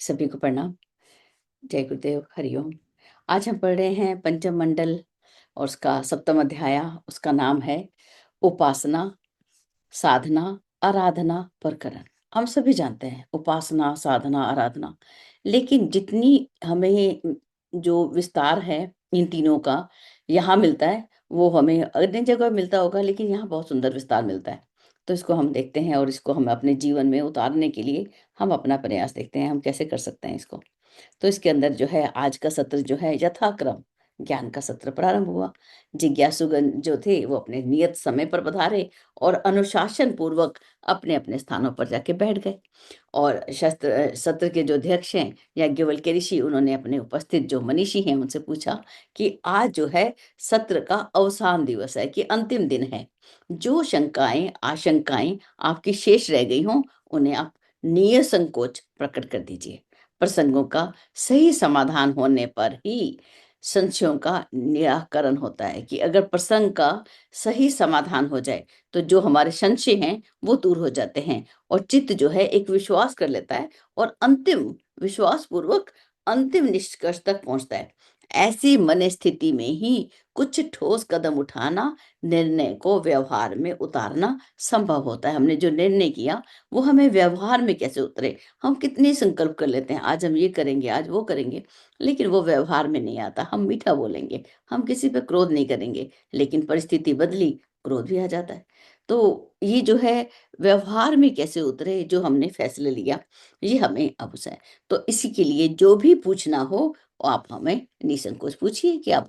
सभी को प्रणाम। जय गुरुदेव, हरिओम। आज हम पढ़ रहे हैं पंचम मंडल और उसका सप्तम अध्याय। उसका नाम है उपासना, साधना, आराधना, प्रकरण। हम सभी जानते हैं उपासना, साधना, आराधना, लेकिन जितनी हमें जो विस्तार है इन तीनों का यहाँ मिलता है वो हमें अन्य जगह मिलता होगा, लेकिन यहाँ बहुत सुंदर विस्तार मिलता है। तो इसको हम देखते हैं और इसको हम अपने जीवन में उतारने के लिए हम अपना प्रयास देखते हैं, हम कैसे कर सकते हैं इसको। तो इसके अंदर जो है आज का सत्र जो है यथाक्रम ज्ञान का सत्र प्रारंभ हुआ। जिज्ञासुगण जो थे वो अपने नियत समय पर पधारे और अनुशासन पूर्वक अपने अपने स्थानों पर जाके बैठ गए। और शस्त्र सत्र के जो अध्यक्ष हैं याज्ञवल्क्य ऋषि, उन्होंने अपने उपस्थित जो मनीषी हैं उनसे पूछा कि आज जो है सत्र का अवसान दिवस है, कि अंतिम दिन है। जो शंकाएं आशंकाएं आपकी शेष रह गई हों उन्हें आप निसंकोच प्रकट कर दीजिए। प्रसंगों का सही समाधान होने पर ही संशयों का निराकरण होता है। कि अगर प्रसंग का सही समाधान हो जाए तो जो हमारे संशय हैं वो दूर हो जाते हैं और चित्त जो है एक विश्वास कर लेता है और अंतिम विश्वास पूर्वक अंतिम निष्कर्ष तक पहुंचता है। ऐसी मन स्थिति में ही कुछ ठोस कदम उठाना, निर्णय को व्यवहार में उतारना संभव होता है। हमने जो निर्णय किया वो हमें व्यवहार में कैसे उतरे। हम कितने संकल्प कर लेते हैं, आज हम ये करेंगे, आज वो करेंगे, लेकिन वो व्यवहार में नहीं आता। हम मीठा बोलेंगे, हम किसी पे क्रोध नहीं करेंगे, लेकिन परिस्थिति बदली, क्रोध भी आ जाता है। तो ये जो है व्यवहार में कैसे उतरे, जो हमने फैसले लिया, ये हमें अब है। तो इसी के लिए जो भी पूछना हो आप हमें निसंकोच पूछिए कि आप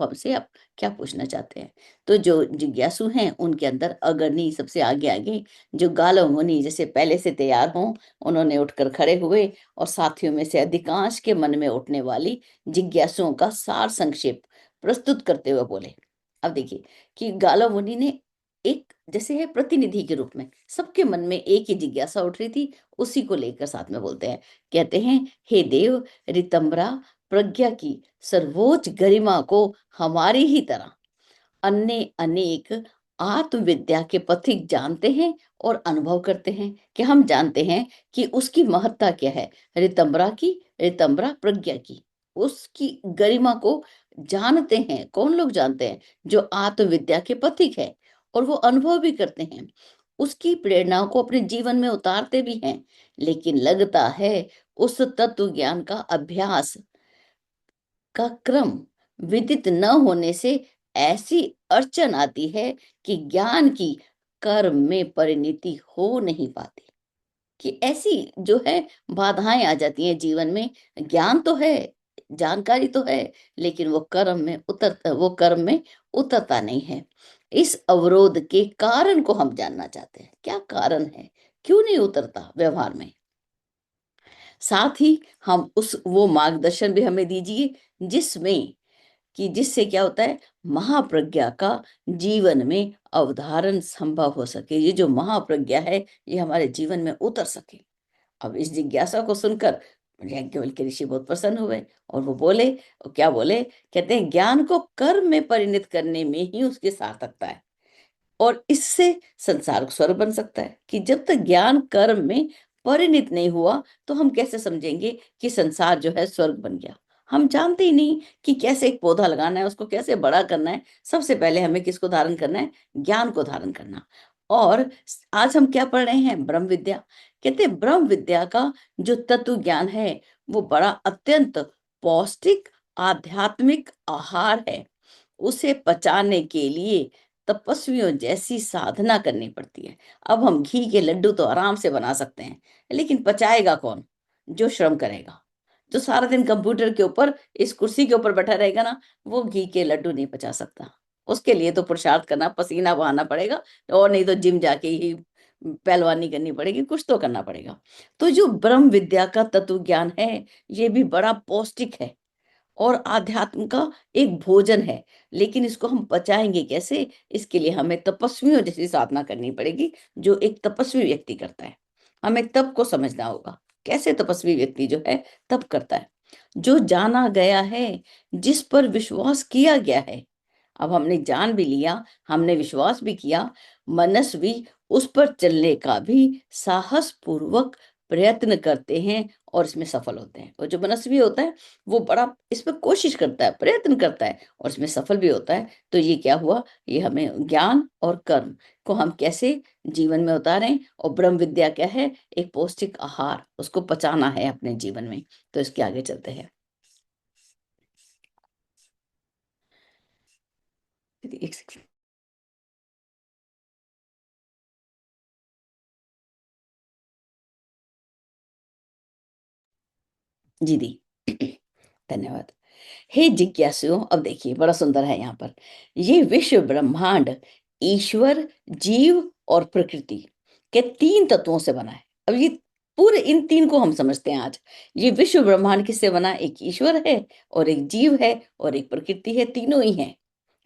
क्या पूछना चाहते हैं। तो जो जिज्ञासु हैं उनके अंदर अग्रणी सबसे आगे आगे जो गालव मुनि जैसे पहले से तैयार हों, उन्होंने उठकर खड़े हुए और साथियों में से अधिकांश के मन में उठने वाली जिज्ञासुओं का सार संक्षेप प्रस्तुत करते हुए बोले। अब देखिए कि गालव मुनि ने एक जैसे है प्रतिनिधि के रूप में सबके मन में एक ही जिज्ञासा उठ रही थी, उसी को लेकर साथ में बोलते हैं। कहते हैं, हे देव, ऋतंबरा प्रज्ञा की सर्वोच्च गरिमा को हमारी ही तरह अन्य अनेक आत्मविद्या के पथिक जानते हैं और अनुभव करते हैं। कि हम जानते हैं कि उसकी महत्ता क्या है, ऋतंबरा प्रज्ञा की, उसकी गरिमा को जानते हैं। कौन लोग जानते हैं? जो आत्मविद्या के पथिक है और वो अनुभव भी करते हैं, उसकी प्रेरणाओं को अपने जीवन में उतारते भी हैं। लेकिन लगता है उस तत्व ज्ञान का अभ्यास का क्रम विदित न होने से ऐसी अड़चन आती है कि ज्ञान की कर्म में परिणति हो नहीं पाती। कि ऐसी जो है बाधाएं आ जाती हैं जीवन में। ज्ञान तो है, जानकारी तो है, लेकिन वो कर्म में उतरता नहीं है। इस अवरोध के कारण को हम जानना चाहते हैं, क्या कारण है, क्यों नहीं उतरता व्यवहार में। साथ ही हम उस वो मार्गदर्शन भी हमें दीजिए जिसमें कि जिससे क्या होता है, महाप्रज्ञा का जीवन में अवधारण संभव हो सके। ये जो महाप्रज्ञा है ये हमारे जीवन में उतर सके। अब इस जिज्ञासा को सुनकर याज्ञवल्क्य ऋषि बहुत प्रसन्न हुए और वो बोले, और क्या बोले, कहते हैं ज्ञान को कर्म में परिणत करने में ही उसकी सार्थकता है और इससे संसार स्वर्ग बन सकता है। कि जब तक ज्ञान कर्म में परिणत नहीं हुआ तो हम कैसे समझेंगे कि संसार जो है स्वर्ग बन गया। हम जानते ही नहीं कि कैसे एक पौधा लगाना है, उसको कैसे बड़ा करना है। सबसे पहले हमें किसको धारण करना है? ज्ञान को धारण करना। और आज हम क्या पढ़ रहे हैं? ब्रह्म विद्या। कहते हैं ब्रह्म विद्या का जो तत्व ज्ञान है वो बड़ा अत्यंत पौष्टिक आध्यात्मिक आहार है। उसे पचाने के लिए तपस्वियों जैसी साधना करनी पड़ती है। अब हम घी के लड्डू तो आराम से बना सकते हैं, लेकिन पचाएगा कौन? जो श्रम करेगा। जो सारा दिन कंप्यूटर के ऊपर इस कुर्सी के ऊपर बैठा रहेगा ना, वो घी के लड्डू नहीं पचा सकता। उसके लिए तो पुरुषार्थ करना, पसीना बहाना पड़ेगा, और नहीं तो जिम जाके ही पहलवानी करनी पड़ेगी, कुछ तो करना पड़ेगा। तो जो ब्रह्म विद्या का तत्व ज्ञान है ये भी बड़ा पौष्टिक है और आध्यात्म का एक भोजन है। लेकिन इसको हम पचाएंगे कैसे? इसके लिए हमें तपस्वियों जैसी साधना करनी पड़ेगी, जो एक तपस्वी व्यक्ति करता है। हमें तप को समझना होगा, कैसे तपस्वी व्यक्ति जो है तप करता है। जो जाना गया है, जिस पर विश्वास किया गया है। अब हमने जान भी लिया, हमने विश्वास भी किया, मनस्वी उस पर चलने का भी साहस पूर्वक प्रयत्न करते हैं और इसमें सफल होते हैं। और जो मनस्वी होता है वो बड़ा इसमें कोशिश करता है, प्रयत्न करता है और इसमें सफल भी होता है। तो ये क्या हुआ, ये हमें ज्ञान और कर्म को हम कैसे जीवन में उतारें, और ब्रह्म विद्या क्या है, एक पौष्टिक आहार, उसको पचाना है अपने जीवन में। तो इसके आगे चलते हैं। एक सेकंड। जी दी। धन्यवाद। हे जिज्ञासुओं, अब देखिए बड़ा सुंदर है यहाँ पर। ये विश्व ब्रह्मांड ईश्वर, जीव और प्रकृति के तीन तत्वों से बना है। अब ये पूरे इन तीन को हम समझते हैं आज। ये विश्व ब्रह्मांड किससे बना, एक ईश्वर है और एक जीव है और एक प्रकृति है, तीनों ही हैं।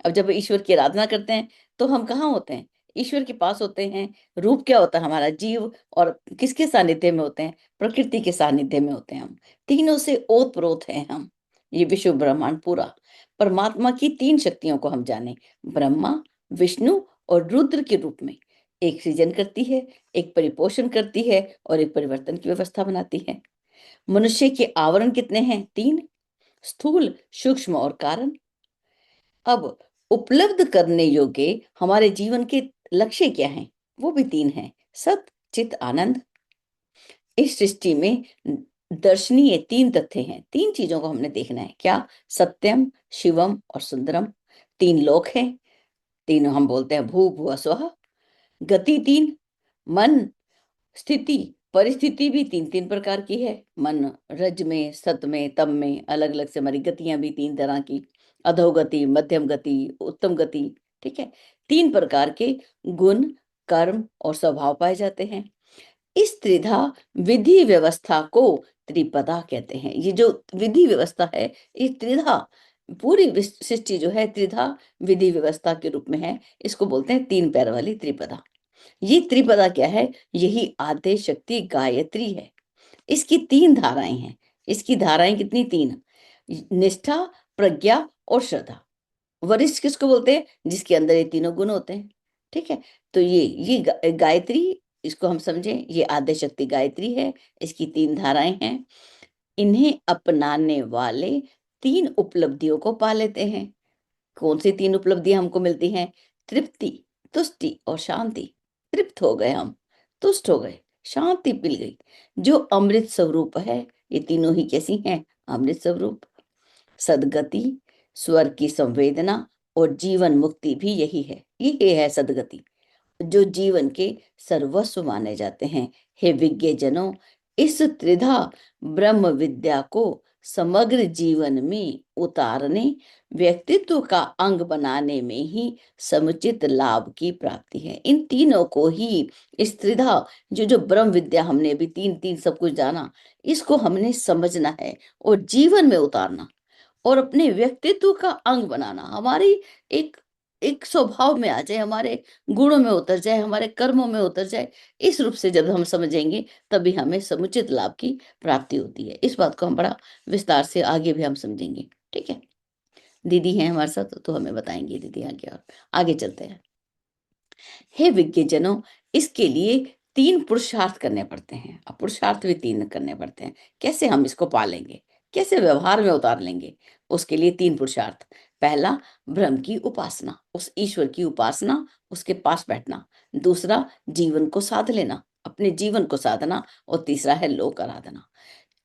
अब जब ईश्वर की आराधना करते हैं तो हम कहाँ होते हैं, ईश्वर के पास होते हैं। रूप क्या होता है हमारा, जीव, और किसके सानिध्य में होते हैं, प्रकृति के सानिध्य में होते हैं हम। तीनों से ओत प्रोत हैं हम। ये विश्व ब्रह्मांड पूरा परमात्मा की तीन शक्तियों को हम जाने, ब्रह्मा, विष्णु और रुद्र के रूप में। एक सृजन करती है, एक परिपोषण करती है और एक परिवर्तन की व्यवस्था बनाती है। मनुष्य के आवरण कितने हैं, तीन, स्थूल, सूक्ष्म और कारण। अब उपलब्ध करने योग्य हमारे जीवन के लक्ष्य क्या हैं, वो भी तीन हैं, सत, चित, आनंद। इस सृष्टि में दर्शनीय तीन तथ्य हैं, तीन चीजों को हमने देखना है, क्या, सत्यम, शिवम और सुंदरम। तीन लोक हैं, तीन हम बोलते हैं भू भुव स्वः। गति तीन, मन, स्थिति, परिस्थिति भी तीन तीन प्रकार की है। मन रज में, सत में, तम में, अलग अलग से हमारी गतियां भी तीन तरह की, अधोगति, मध्यम गति, उत्तम गति। ठीक है, तीन प्रकार के गुण, कर्म और स्वभाव पाए जाते हैं। इस त्रिधा विधि व्यवस्था को त्रिपदा कहते हैं। ये जो विधि व्यवस्था है, ये त्रिधा, पूरी सृष्टि जो है त्रिधा विधि व्यवस्था के रूप में है। इसको बोलते हैं तीन पैर वाली त्रिपदा। ये त्रिपदा क्या है, यही आद्य शक्ति गायत्री है। इसकी तीन धाराएं हैं। इसकी धाराएं कितनी, तीन, निष्ठा, प्रज्ञा और श्रद्धा। वरिष्ठ किसको बोलते हैं, जिसके अंदर ये तीनों गुण होते हैं। ठीक है, तो ये गायत्री, इसको हम समझें, ये आद्य शक्ति गायत्री है। इसकी तीन धाराएं हैं। इन्हें अपनाने वाले तीन उपलब्धियों को पा लेते हैं। कौन सी तीन उपलब्धियां हमको मिलती हैं, तृप्ति, तुष्टि और शांति। तृप्त हो गए हम, तुष्ट हो गए, शांति मिल गई। जो अमृत स्वरूप है, ये तीनों ही कैसी हैं, अमृत स्वरूप। सदगति, स्वर की संवेदना और जीवन मुक्ति भी यही है। ये है सदगति, जो जीवन के सर्वस्व माने जाते हैं। हे विज्ञ जनों, इस त्रिधा ब्रह्म विद्या को समग्र जीवन में उतारने, व्यक्तित्व का अंग बनाने में ही समुचित लाभ की प्राप्ति है। इन तीनों को ही, इस त्रिधा, जो ब्रह्म विद्या हमने अभी तीन तीन सब कुछ जाना, इसको हमने समझना है और जीवन में उतारना और अपने व्यक्तित्व का अंग बनाना। हमारी एक एक स्वभाव में आ जाए, हमारे गुणों में उतर जाए, हमारे कर्मों में उतर जाए। इस रूप से जब हम समझेंगे तभी हमें समुचित लाभ की प्राप्ति होती है। इस बात को हम बड़ा विस्तार से आगे भी हम समझेंगे। ठीक है, दीदी हैं हमारे साथ तो हमें बताएंगे दीदी आगे। और आगे चलते हैं। हे विज्ञजनों, इसके लिए तीन पुरुषार्थ करने पड़ते हैं। अब पुरुषार्थ भी तीन करने पड़ते हैं। कैसे हम इसको पालेंगे, कैसे व्यवहार में उतार लेंगे, उसके लिए तीन पुरुषार्थ। पहला, ब्रह्म की उपासना, उस ईश्वर की उपासना, उसके पास बैठना। दूसरा, जीवन को साध लेना, अपने जीवन को साधना। और तीसरा है लोक आराधना।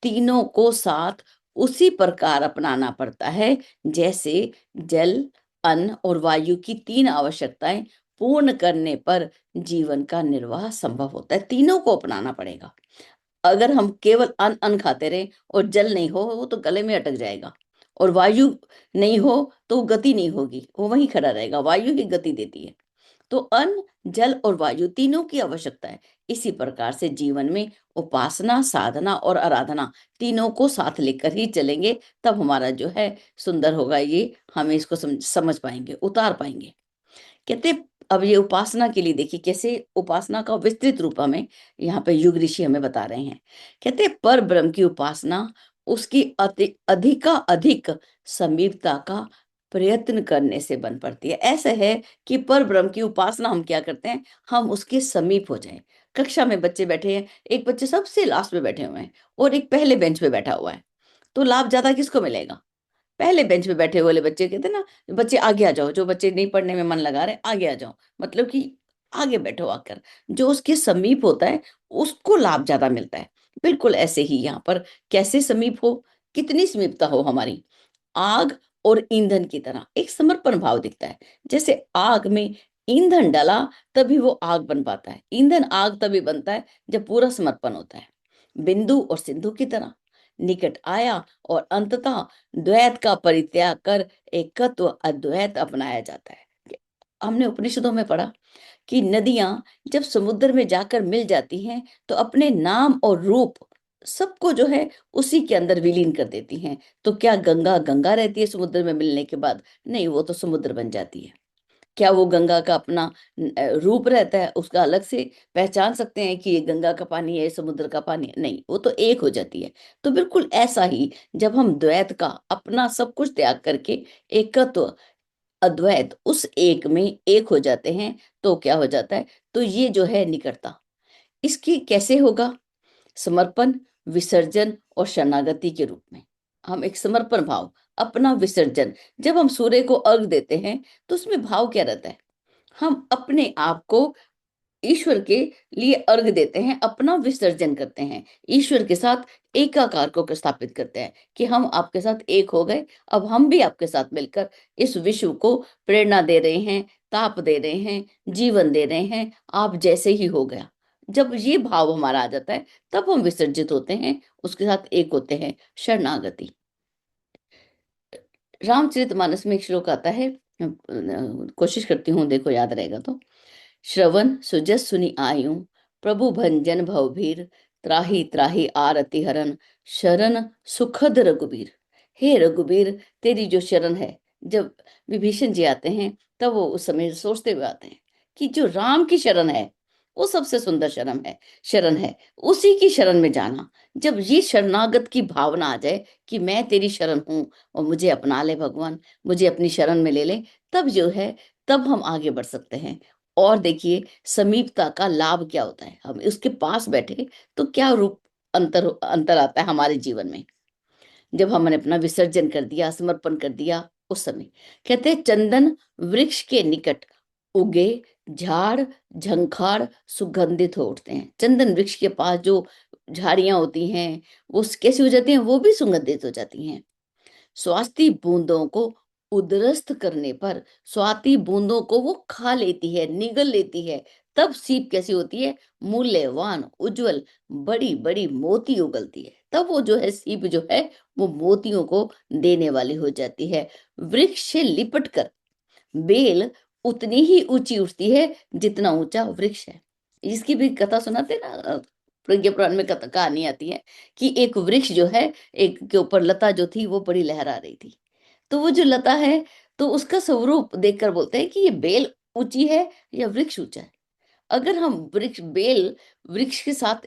तीनों को साथ उसी प्रकार अपनाना पड़ता है जैसे जल, अन्न और वायु की तीन आवश्यकताएं पूर्ण करने पर जीवन का निर्वाह संभव होता है। तीनों को अपनाना पड़ेगा। अगर हम केवल अन्न अन्न खाते रहे और जल नहीं हो, वो तो गले में अटक जाएगा। और वायु नहीं हो तो गति नहीं होगी, वो वहीं खड़ा रहेगा। वायु ही गति देती है। तो अन्न, जल और वायु तीनों की आवश्यकता है। इसी प्रकार से जीवन में उपासना, साधना और आराधना तीनों को साथ लेकर ही चलेंगे, तब हमारा जो है सुंदर होगा। ये हम इसको समझ पाएंगे, उतार पाएंगे। कहते, अब ये उपासना के लिए देखिए कैसे उपासना का विस्तृत रूप हमें यहाँ पे युग ऋषि हमें बता रहे हैं। कहते पर ब्रह्म की उपासना उसकी अधिका अधिक समीपता का प्रयत्न करने से बन पड़ती है। ऐसा है कि पर ब्रह्म की उपासना हम क्या करते हैं, हम उसके समीप हो जाएं, कक्षा में बच्चे बैठे हैं, एक बच्चे सबसे लास्ट में बैठे हुए हैं और एक पहले बेंच पे बैठा हुआ है, तो लाभ ज्यादा किसको मिलेगा? पहले बेंच पे बैठे वाले बच्चे। कहते हैं ना, बच्चे आगे आ जाओ, जो बच्चे नहीं पढ़ने में मन लगा रहे आगे आ जाओ, मतलब कि आगे बैठो आकर। जो उसके समीप होता है उसको लाभ ज्यादा मिलता है। बिल्कुल ऐसे ही यहाँ पर, कैसे समीप हो, कितनी समीपता हो हमारी, आग और ईंधन की तरह एक समर्पण भाव दिखता है। जैसे आग में ईंधन डाला तभी वो आग बन पाता है, ईंधन आग तभी बनता है जब पूरा समर्पण होता है। बिंदु और सिंधु की तरह निकट आया और अंततः द्वैत का परित्याग कर एकत्व अद्वैत अपनाया जाता है। हमने उपनिषदों में पढ़ा कि नदियां जब समुद्र में जाकर मिल जाती हैं तो अपने नाम और रूप सबको जो है उसी के अंदर विलीन कर देती हैं। तो क्या गंगा गंगा रहती है समुद्र में मिलने के बाद? नहीं, वो तो समुद्र बन जाती है। क्या वो गंगा का अपना रूप रहता है, उसका अलग से पहचान सकते हैं कि ये गंगा का पानी है, ये समुद्र का पानी है? नहीं, वो तो एक हो जाती है। तो बिल्कुल ऐसा ही जब हम द्वैत का अपना सब कुछ त्याग करके एकत्व अद्वैत उस एक में एक हो जाते हैं तो क्या हो जाता है? तो ये जो है निकटता, इसकी कैसे होगा? समर्पण, विसर्जन और शरणागति के रूप में। हम एक समर्पण भाव, अपना विसर्जन, जब हम सूर्य को अर्घ देते हैं तो उसमें भाव क्या रहता है? हम अपने आप को ईश्वर के लिए अर्घ देते हैं, अपना विसर्जन करते हैं, ईश्वर के साथ एकाकार को स्थापित करते हैं कि हम आपके साथ एक हो गए। अब हम भी आपके साथ मिलकर इस विश्व को प्रेरणा दे रहे हैं, ताप दे रहे हैं, जीवन दे रहे हैं, आप जैसे ही हो गया। जब ये भाव हमारा आ जाता है तब हम विसर्जित होते हैं, उसके साथ एक होते हैं। शरणागति, रामचरितमानस में एक श्लोक आता है, कोशिश करती हूँ देखो याद रहेगा तो। श्रवण सुजस सुनि आयु, प्रभु भंजन भवभीर, त्राहि त्राहि आरति हरन, शरण सुखद रघुबीर। हे रघुबीर, तेरी जो शरण है, जब विभीषण जी आते हैं तब वो उस समय सोचते हुए आते हैं कि जो राम की शरण है वो सबसे सुंदर शरण है, उसी की शरण में जाना। जब ये शरणागत की भावना आ जाए कि मैं तेरी शरण हूं और मुझे अपना ले भगवान, मुझे अपनी शरण में ले ले, तब जो है, तब हम आगे बढ़ सकते हैं। और देखिए समीपता का लाभ क्या होता है, हम उसके पास बैठे तो क्या रूप अंतर अंतर आता है हमारे जीवन में। जब हमने अपना विसर्जन कर दिया, समर्पण कर दिया, उस समय कहते हैं चंदन वृक्ष के निकट उगे झाड़ झंखाड़ सुगंधित हो उठते हैं। चंदन वृक्ष के पास जो झाड़ियां होती हैं वो कैसी हो जाती हैं? वो भी सुगंधित हो जाती हैं। स्वाति बूंदों को उदरस्त करने पर स्वाति बूंदों को वो खा लेती है, निगल लेती है। तब सीप कैसी होती है? मूल्यवान, उज्जवल, बड़ी बड़ी मोती उगलती है। तब वो जो है सीप जो है वो मोतियों को देने वाली हो जाती है। वृक्ष से लिपट कर बेल उतनी ही ऊंची उठती है जितना ऊंचा वृक्ष है। इसकी भी कथा सुनाते ना, प्रज्ञा पुराण में कथा कहानी आती है कि एक वृक्ष जो है, एक के ऊपर लता जो थी वो बड़ी लहरा रही थी। तो वो जो लता है, तो उसका स्वरूप देखकर बोलते हैं कि ये बेल ऊंची है या वृक्ष ऊंचा है। अगर हम वृक्ष के साथ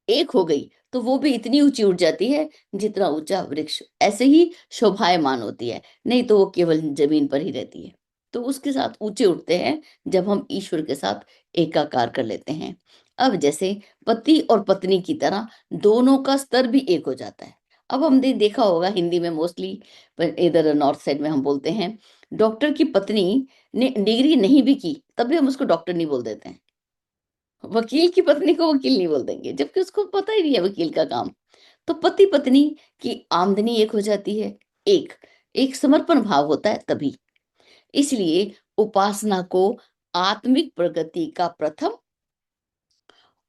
एक हो गई तो वो भी इतनी ऊंची उठ जाती है जितना ऊंचा वृक्ष। ऐसे ही शोभायमान होती है, नहीं तो वो केवल जमीन पर ही रहती है। तो उसके साथ ऊंचे उठते हैं जब हम ईश्वर के साथ एकाकार कर लेते हैं। अब जैसे पति और पत्नी की तरह दोनों का स्तर भी एक हो जाता है। अब हमने देखा होगा हिंदी में मोस्टली, इधर नॉर्थ साइड में हम बोलते हैं डॉक्टर की पत्नी ने डिग्री नहीं भी की तब भी हम उसको डॉक्टर नहीं बोल देते हैं। वकील की पत्नी को वकील नहीं बोल देंगे जबकि उसको पता ही नहीं है वकील का काम। तो पति पत्नी की आमदनी एक हो जाती है, एक एक समर्पण भाव होता है तभी। इसलिए उपासना को आत्मिक प्रगति का प्रथम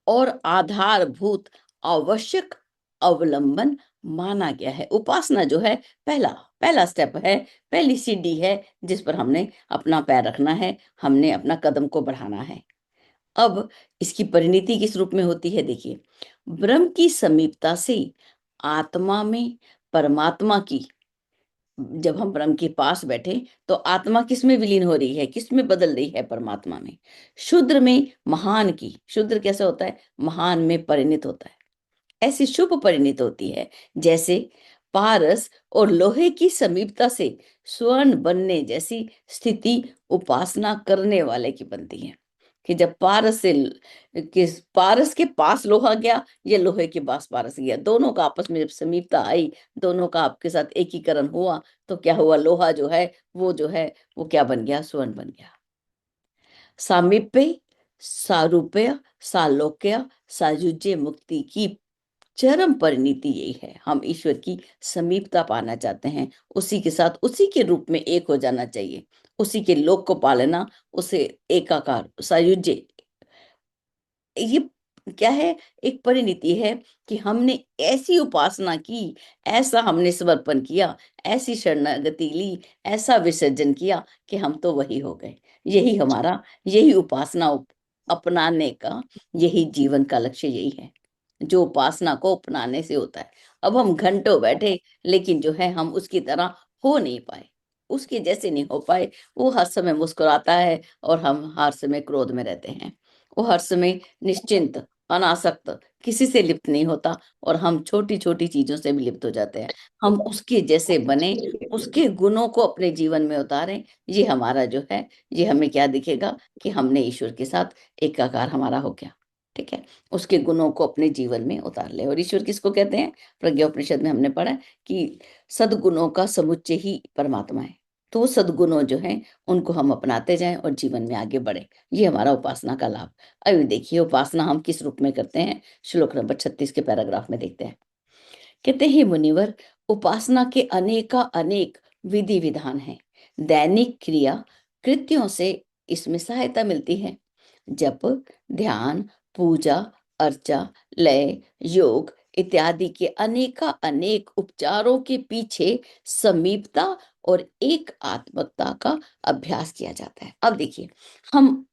और आधारभूत आवश्यक अवलंबन माना गया है। उपासना जो है पहला पहला स्टेप है, पहली सीढ़ी है जिस पर हमने अपना पैर रखना है, हमने अपना कदम को बढ़ाना है। अब इसकी परिणति किस रूप में होती है? देखिए, ब्रह्म की समीपता से आत्मा में परमात्मा की, जब हम ब्रह्म के पास बैठे तो आत्मा किस में विलीन हो रही है, किस में बदल रही है? परमात्मा में। शूद्र में महान की, शूद्र कैसे होता है? महान में परिणित होता है। ऐसी शुभ परिणित होती है जैसे पारस और लोहे की समीपता से स्वर्ण बनने जैसी स्थिति उपासना करने वाले की बनती है। कि जब पारस के पास लोहा गया, या लोहे के पास पारस गया, दोनों का आपस में जब समीपता आई, दोनों का आपके साथ एकीकरण हुआ, तो क्या हुआ, लोहा जो है वो जो है वो क्या बन गया, स्वर्ण बन गया। सामीप्य, सारूप्य, सालोक्य, सायुज्य मुक्ति की चरम परिणति यही है। हम ईश्वर की समीपता पाना चाहते हैं, उसी के साथ उसी के रूप में एक हो जाना चाहिए, उसी के लोक को पालना, उसे एकाकार सायुज्य, ये क्या है, एक परिणति है कि हमने ऐसी उपासना की, ऐसा हमने समर्पण किया, ऐसी शरणागति ली, ऐसा विसर्जन किया कि हम तो वही हो गए। यही हमारा, यही उपासना अपनाने का, यही जीवन का लक्ष्य यही है, जो उपासना को अपनाने से होता है। अब हम घंटों बैठे, लेकिन जो है हम उसकी तरह हो नहीं पाए, उसके जैसे नहीं हो पाए। वो हर समय मुस्कुराता है और हम हर समय क्रोध में रहते हैं। वो हर समय निश्चिंत, अनासक्त, किसी से लिप्त नहीं होता, और हम छोटी छोटी चीजों से भी लिप्त हो जाते हैं। हम उसके जैसे बने, उसके गुणों को अपने जीवन में उतारें। ये हमारा जो है, ये हमें क्या दिखेगा कि हमने ईश्वर के साथ एकाकार हमारा हो गया। ठीक है, उसके गुणों को अपने जीवन में उतार ले। और ईश्वर किसको कहते हैं, प्रज्ञापनिषद में हमने पढ़ा है कि सद्गुणों का समुच्चय ही परमात्मा है। तो वो सद्गुणों जो हैं, उनको हम अपनाते जाएं और जीवन में आगे बढ़े। ये हमारा उपासना का लाभ। अभी देखिए उपासना हम किस रूप में करते हैं, श्लोक नंबर 36 के पैराग्राफ में देखते हैं। कहते हैं, मुनिवर, उपासना के अनेका अनेक विधि विधान हैं। दैनिक क्रिया कृत्यों से इसमें सहायता मिलती है। जप, ध्यान, पूजा, अर्चा, लय, योग इत्यादि के अनेका अनेक उपचारों के पीछे समीपता और एक आत्मकता का अभ्यास किया जाता है। अब देखिए, हम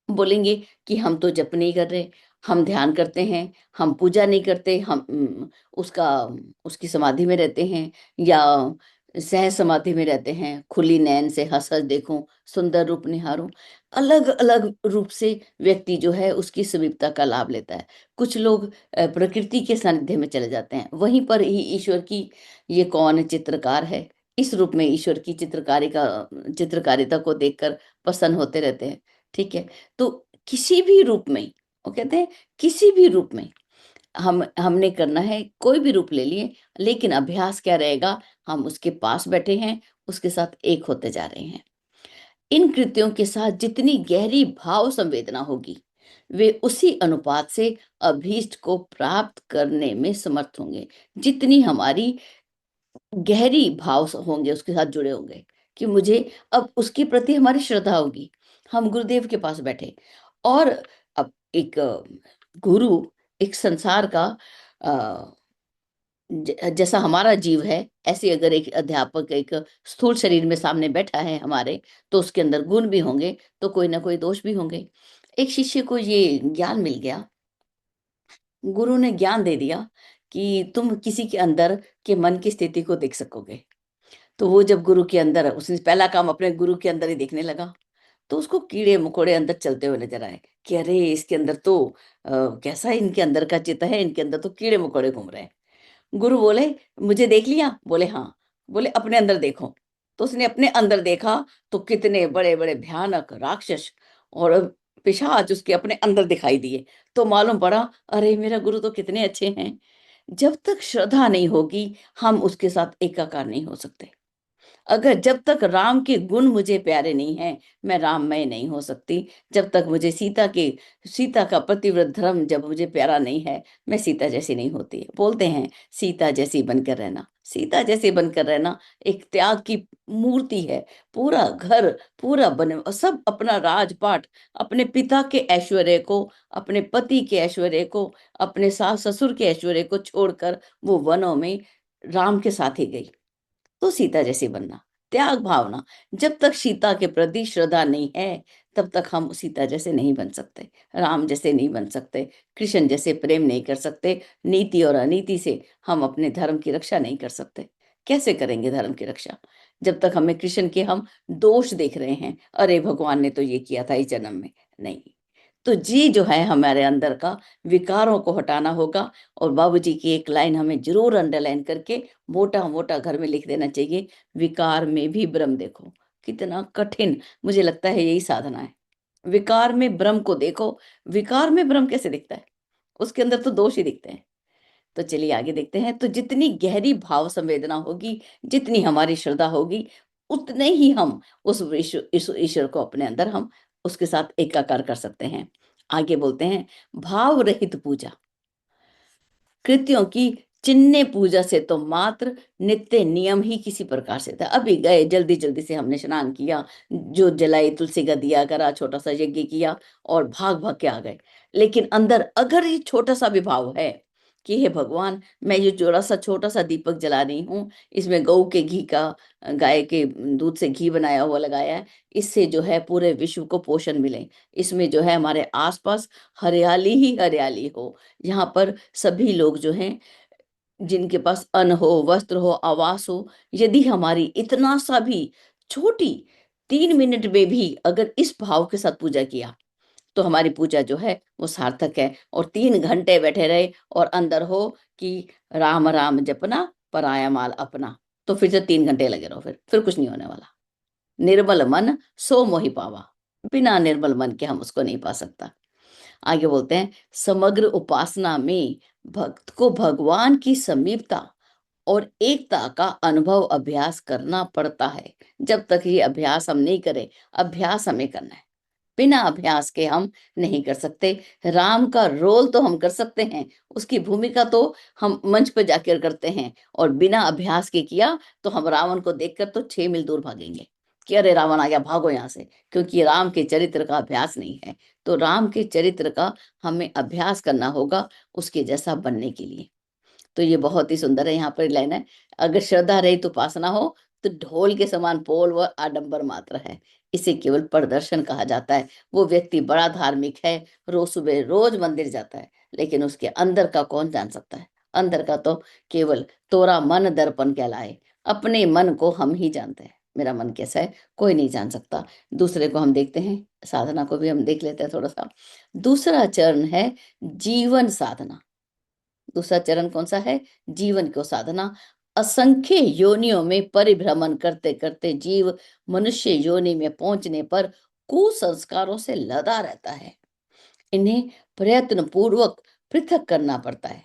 बोलेंगे कि हम तो जप नहीं कर रहे, हम ध्यान करते हैं, हम पूजा नहीं करते, हम उसका उसकी समाधि में रहते हैं, या सह समाधि में रहते हैं, खुली नैन से हंस हंस देखूं, सुंदर रूप निहारूं। अलग अलग रूप से व्यक्ति जो है उसकी समीपता का लाभ लेता है। कुछ लोग प्रकृति के सानिध्य में चले जाते हैं, वहीं पर ही ईश्वर की, ये कौन चित्रकार है, इस रूप में ईश्वर की चित्रकारिता को देखकर प्रसन्न होते रहते हैं। ठीक है, तो किसी भी रूप में, वो कहते हैं किसी भी रूप में हमने करना है, कोई भी रूप ले लिए, लेकिन अभ्यास क्या रहेगा, हम उसके पास बैठे हैं, उसके साथ एक होते जा रहे हैं। इन कृत्यों के साथ जितनी गहरी भाव संवेदना होगी, वे उसी अनुपात से अभीष्ट को प्राप्त करने में समर्थ होंगे। जितनी हमारी गहरी भाव होंगे, उसके साथ जुड़े होंगे, कि मुझे अब उसके प्रति हमारी श्रद्धा होगी। हम गुरुदेव के पास बैठे, और अब एक गुरु, एक संसार का जैसा हमारा जीव है, ऐसे अगर एक अध्यापक एक स्थूल शरीर में सामने बैठा है हमारे, तो उसके अंदर गुण भी होंगे, तो कोई ना कोई दोष भी होंगे। एक शिष्य को ये ज्ञान मिल गया, गुरु ने ज्ञान दे दिया कि तुम किसी के अंदर के मन की स्थिति को देख सकोगे। तो वो जब गुरु के अंदर, उसने पहला काम अपने गुरु के अंदर ही देखने लगा, तो उसको कीड़े मकोड़े अंदर चलते हुए नजर आए कि अरे इसके अंदर तो कैसा इनके अंदर का चित्त है, इनके अंदर तो कीड़े मकोड़े घूम रहे हैं। गुरु बोले, मुझे देख लिया? बोले हाँ। बोले अपने अंदर देखो। तो उसने अपने अंदर देखा, तो कितने बड़े बड़े भयानक राक्षस और पिशाच उसके अपने अंदर दिखाई दिए। तो मालूम पड़ा, अरे मेरा गुरु तो कितने अच्छे हैं। जब तक श्रद्धा नहीं होगी, हम उसके साथ एकाकार नहीं हो सकते। अगर जब तक राम के गुण मुझे प्यारे नहीं हैं, मैं राममय नहीं हो सकती। जब तक मुझे सीता का पतिव्रत धर्म जब मुझे प्यारा नहीं है, मैं सीता जैसी नहीं होती। बोलते हैं सीता जैसी बनकर रहना, सीता जैसे बनकर रहना एक त्याग की मूर्ति है। पूरा घर, पूरा बने, सब अपना राजपाट, अपने पिता के ऐश्वर्य को, अपने पति के ऐश्वर्य को, अपने सास ससुर के ऐश्वर्य को छोड़कर वो वनों में राम के साथ ही गई। तो सीता जैसी बनना, त्याग भावना। जब तक सीता के प्रति श्रद्धा नहीं है, तब तक हम सीता जैसे नहीं बन सकते, राम जैसे नहीं बन सकते, कृष्ण जैसे प्रेम नहीं कर सकते। नीति और अनीति से हम अपने धर्म की रक्षा नहीं कर सकते। कैसे करेंगे धर्म की रक्षा, जब तक हमें कृष्ण के हम दोष देख रहे हैं, अरे भगवान ने तो ये किया था इस जन्म में। नहीं, तो जी जो है हमारे अंदर का, विकारों को हटाना होगा। और बाबूजी की एक लाइन हमें जरूर अंडरलाइन करके मोटा मोटा घर में लिख देना चाहिए, विकार में भी ब्रह्म देखो। कितना कठिन, मुझे लगता है यही साधना है। विकार में ब्रह्म को देखो। विकार में ब्रह्म कैसे दिखता है? उसके अंदर तो दोष ही दिखते हैं। तो चलिए आगे देखते हैं। तो जितनी गहरी भाव संवेदना होगी, जितनी हमारी श्रद्धा होगी, उतने ही हम उस ईश्वर को अपने अंदर हम उसके साथ एकाकार कर सकते हैं। आगे बोलते हैं, भाव रहित पूजा कृत्यों की चिन्ह पूजा से तो मात्र नित्य नियम ही किसी प्रकार से था। अभी गए जल्दी जल्दी से, हमने स्नान किया, जो जलाई तुलसी का दिया करा, छोटा सा यज्ञ किया और भाग भाग के आ गए। लेकिन अंदर अगर ये छोटा सा भी भाव है कि हे भगवान, मैं ये छोटा सा दीपक जला रही हूँ, इसमें गऊ के घी का, गाय के दूध से घी बनाया हुआ लगाया है, इससे जो है पूरे विश्व को पोषण मिले, इसमें जो है हमारे आसपास हरियाली ही हरियाली हो, यहाँ पर सभी लोग जो हैं, जिनके पास अन्न हो, वस्त्र हो, आवास हो, यदि हमारी इतना सा भी छोटी 3 मिनट में भी अगर इस भाव के साथ पूजा किया, तो हमारी पूजा जो है वो सार्थक है। और 3 घंटे बैठे रहे और अंदर हो कि राम राम जपना, पराया माल अपना, तो फिर से 3 घंटे लगे रहो, फिर कुछ नहीं होने वाला। निर्मल मन सो मोहि पावा, बिना निर्मल मन के हम उसको नहीं पा सकता। आगे बोलते हैं, समग्र उपासना में भक्त को भगवान की समीपता और एकता का अनुभव अभ्यास करना पड़ता है। जब तक ये अभ्यास हम नहीं करें, अभ्यास हमें करना है, बिना अभ्यास के हम नहीं कर सकते। राम का रोल तो हम कर सकते हैं, उसकी भूमिका तो हम मंच पर जाकर करते हैं, और बिना अभ्यास के किया तो हम रावण को देखकर तो 6 मील दूर भागेंगे कि अरे रावण आ गया, भागो यहाँ से, क्योंकि राम के चरित्र का अभ्यास नहीं है। तो राम के चरित्र का हमें अभ्यास करना होगा उसके जैसा बनने के लिए। तो ये बहुत ही सुंदर है, यहाँ पर लाइन है, अगर श्रद्धा रहित उपासना हो तो ढोल के समान पोल व आडंबर मात्र है, इसे केवल प्रदर्शन कहा जाता है। वो व्यक्ति बड़ा धार्मिक है, रोज सुबह रोज मंदिर जाता है, लेकिन उसके अंदर का कौन जान सकता है? अंदर का तो केवल तोरा मन दर्पण कहलाए, अपने मन को हम ही जानते हैं, मेरा मन कैसा है कोई नहीं जान सकता। दूसरे को हम देखते हैं, साधना को भी हम देख लेते हैं थोड़ा सा। दूसरा चरण है जीवन साधना। दूसरा चरण कौन सा है? जीवन को साधना। असंख्य योनियों में परिभ्रमण करते करते जीव मनुष्य योनि में पहुंचने पर कुसंस्कारों से लदा रहता है। इन्हें प्रयत्न पूर्वक पृथक करना पड़ता है।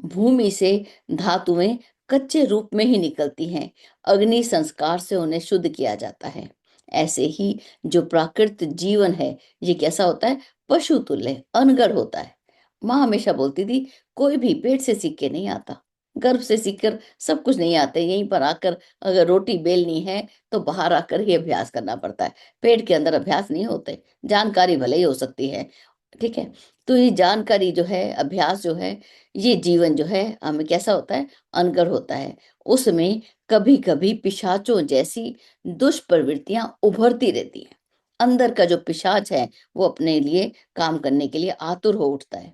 भूमि से धातुएं कच्चे रूप में ही निकलती हैं, अग्नि संस्कार से उन्हें शुद्ध किया जाता है। ऐसे ही जो प्राकृतिक जीवन है, ये कैसा होता है? पशु तुल्य अनगढ़ होता है। माँ हमेशा बोलती थी, कोई भी पेट से सीख के नहीं आता, गर्भ से सीखकर सब कुछ नहीं आते, यहीं पर आकर अगर रोटी बेलनी है तो बाहर आकर ही अभ्यास करना पड़ता है। पेट के अंदर अभ्यास नहीं होते, जानकारी भले ही हो सकती है, ठीक है। तो ये जानकारी जो है, अभ्यास जो है, ये जीवन जो है हमें कैसा होता है? अनगर होता है। उसमें कभी कभी पिशाचों जैसी दुष्प्रवृत्तियां उभरती रहती हैं। अंदर का जो पिशाच है वो अपने लिए काम करने के लिए आतुर हो उठता है।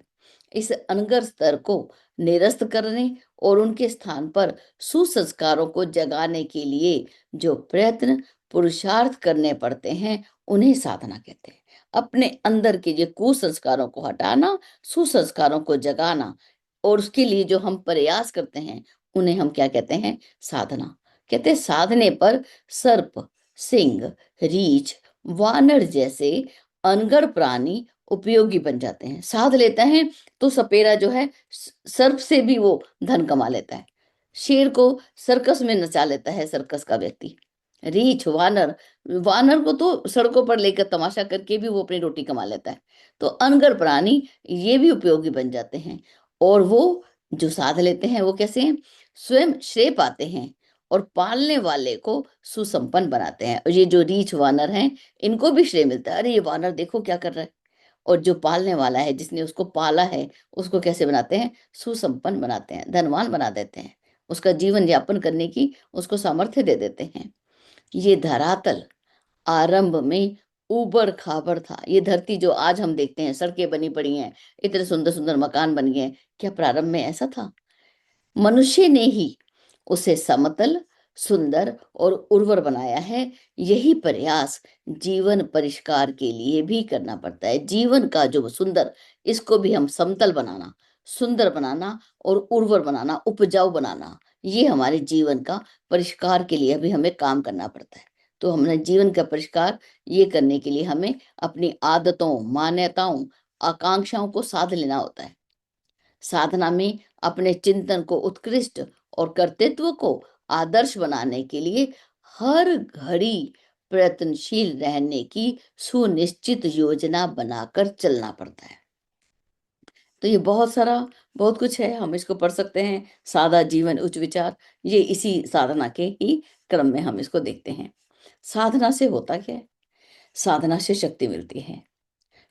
इस अनगर स्तर को निरस्त करने और उनके स्थान पर सुसंस्कारों को जगाने के लिए जो प्रयत्न पुरुषार्थ करने पड़ते हैं, उन्हें साधना कहते हैं। अपने अंदर के ये कुसंस्कारों को हटाना, सुसंस्कारों को जगाना, और उसके लिए जो हम प्रयास करते हैं, उन्हें हम क्या कहते हैं? साधना कहते हैं। साधने पर सर्प, सिंह, रीछ, वानर जैसे अनगढ़ प्राणी उपयोगी बन जाते हैं। साध लेते हैं तो सपेरा जो है सर्प से भी वो धन कमा लेता है। शेर को सर्कस में नचा लेता है सर्कस का व्यक्ति। रीछ, वानर, वानर को तो सड़कों पर लेकर तमाशा करके भी वो अपनी रोटी कमा लेता है। तो अनगढ़ प्राणी ये भी उपयोगी बन जाते हैं। और वो जो साध लेते हैं वो कैसे हैं? स्वयं श्रेय पाते हैं और पालने वाले को सुसंपन्न बनाते हैं। और ये जो रीछ वानर हैं, इनको भी श्रेय मिलता है, अरे ये वानर देखो क्या कर रहा है। और जो पालने वाला है, जिसने उसको पाला है, उसको कैसे बनाते हैं? सुसंपन्न बनाते हैं, धनवान बना देते हैं, उसका जीवन यापन करने की उसको सामर्थ्य दे देते हैं। ये धरातल आरंभ में ऊबड़ खाबड़ था। ये धरती जो आज हम देखते हैं, सड़कें बनी पड़ी हैं, इतने सुंदर सुंदर मकान बन गए हैं, क्या प्रारंभ में ऐसा था? मनुष्य ने ही उसे समतल, सुंदर और उर्वर बनाया है। यही प्रयास जीवन परिष्कार के लिए भी करना पड़ता है। जीवन का जो सुंदर, इसको भी हम समतल बनाना, सुंदर बनाना और उर्वर बनाना, उपजाऊ बनाना, ये हमारे जीवन का परिष्कार के लिए भी हमें काम करना पड़ता है। तो हमारे जीवन का परिष्कार ये करने के लिए हमें अपनी आदतों, मान्यताओं, आकांक्षाओं को साध लेना होता है। साधना में अपने चिंतन को उत्कृष्ट और कर्तृत्व को आदर्श बनाने के लिए हर घड़ी प्रयत्नशील रहने की सुनिश्चित योजना बनाकर चलना पड़ता है। तो ये बहुत कुछ है, हम इसको पढ़ सकते हैं। सादा जीवन उच्च विचार, ये इसी साधना के ही क्रम में हम इसको देखते हैं। साधना से होता क्या है? साधना से शक्ति मिलती है,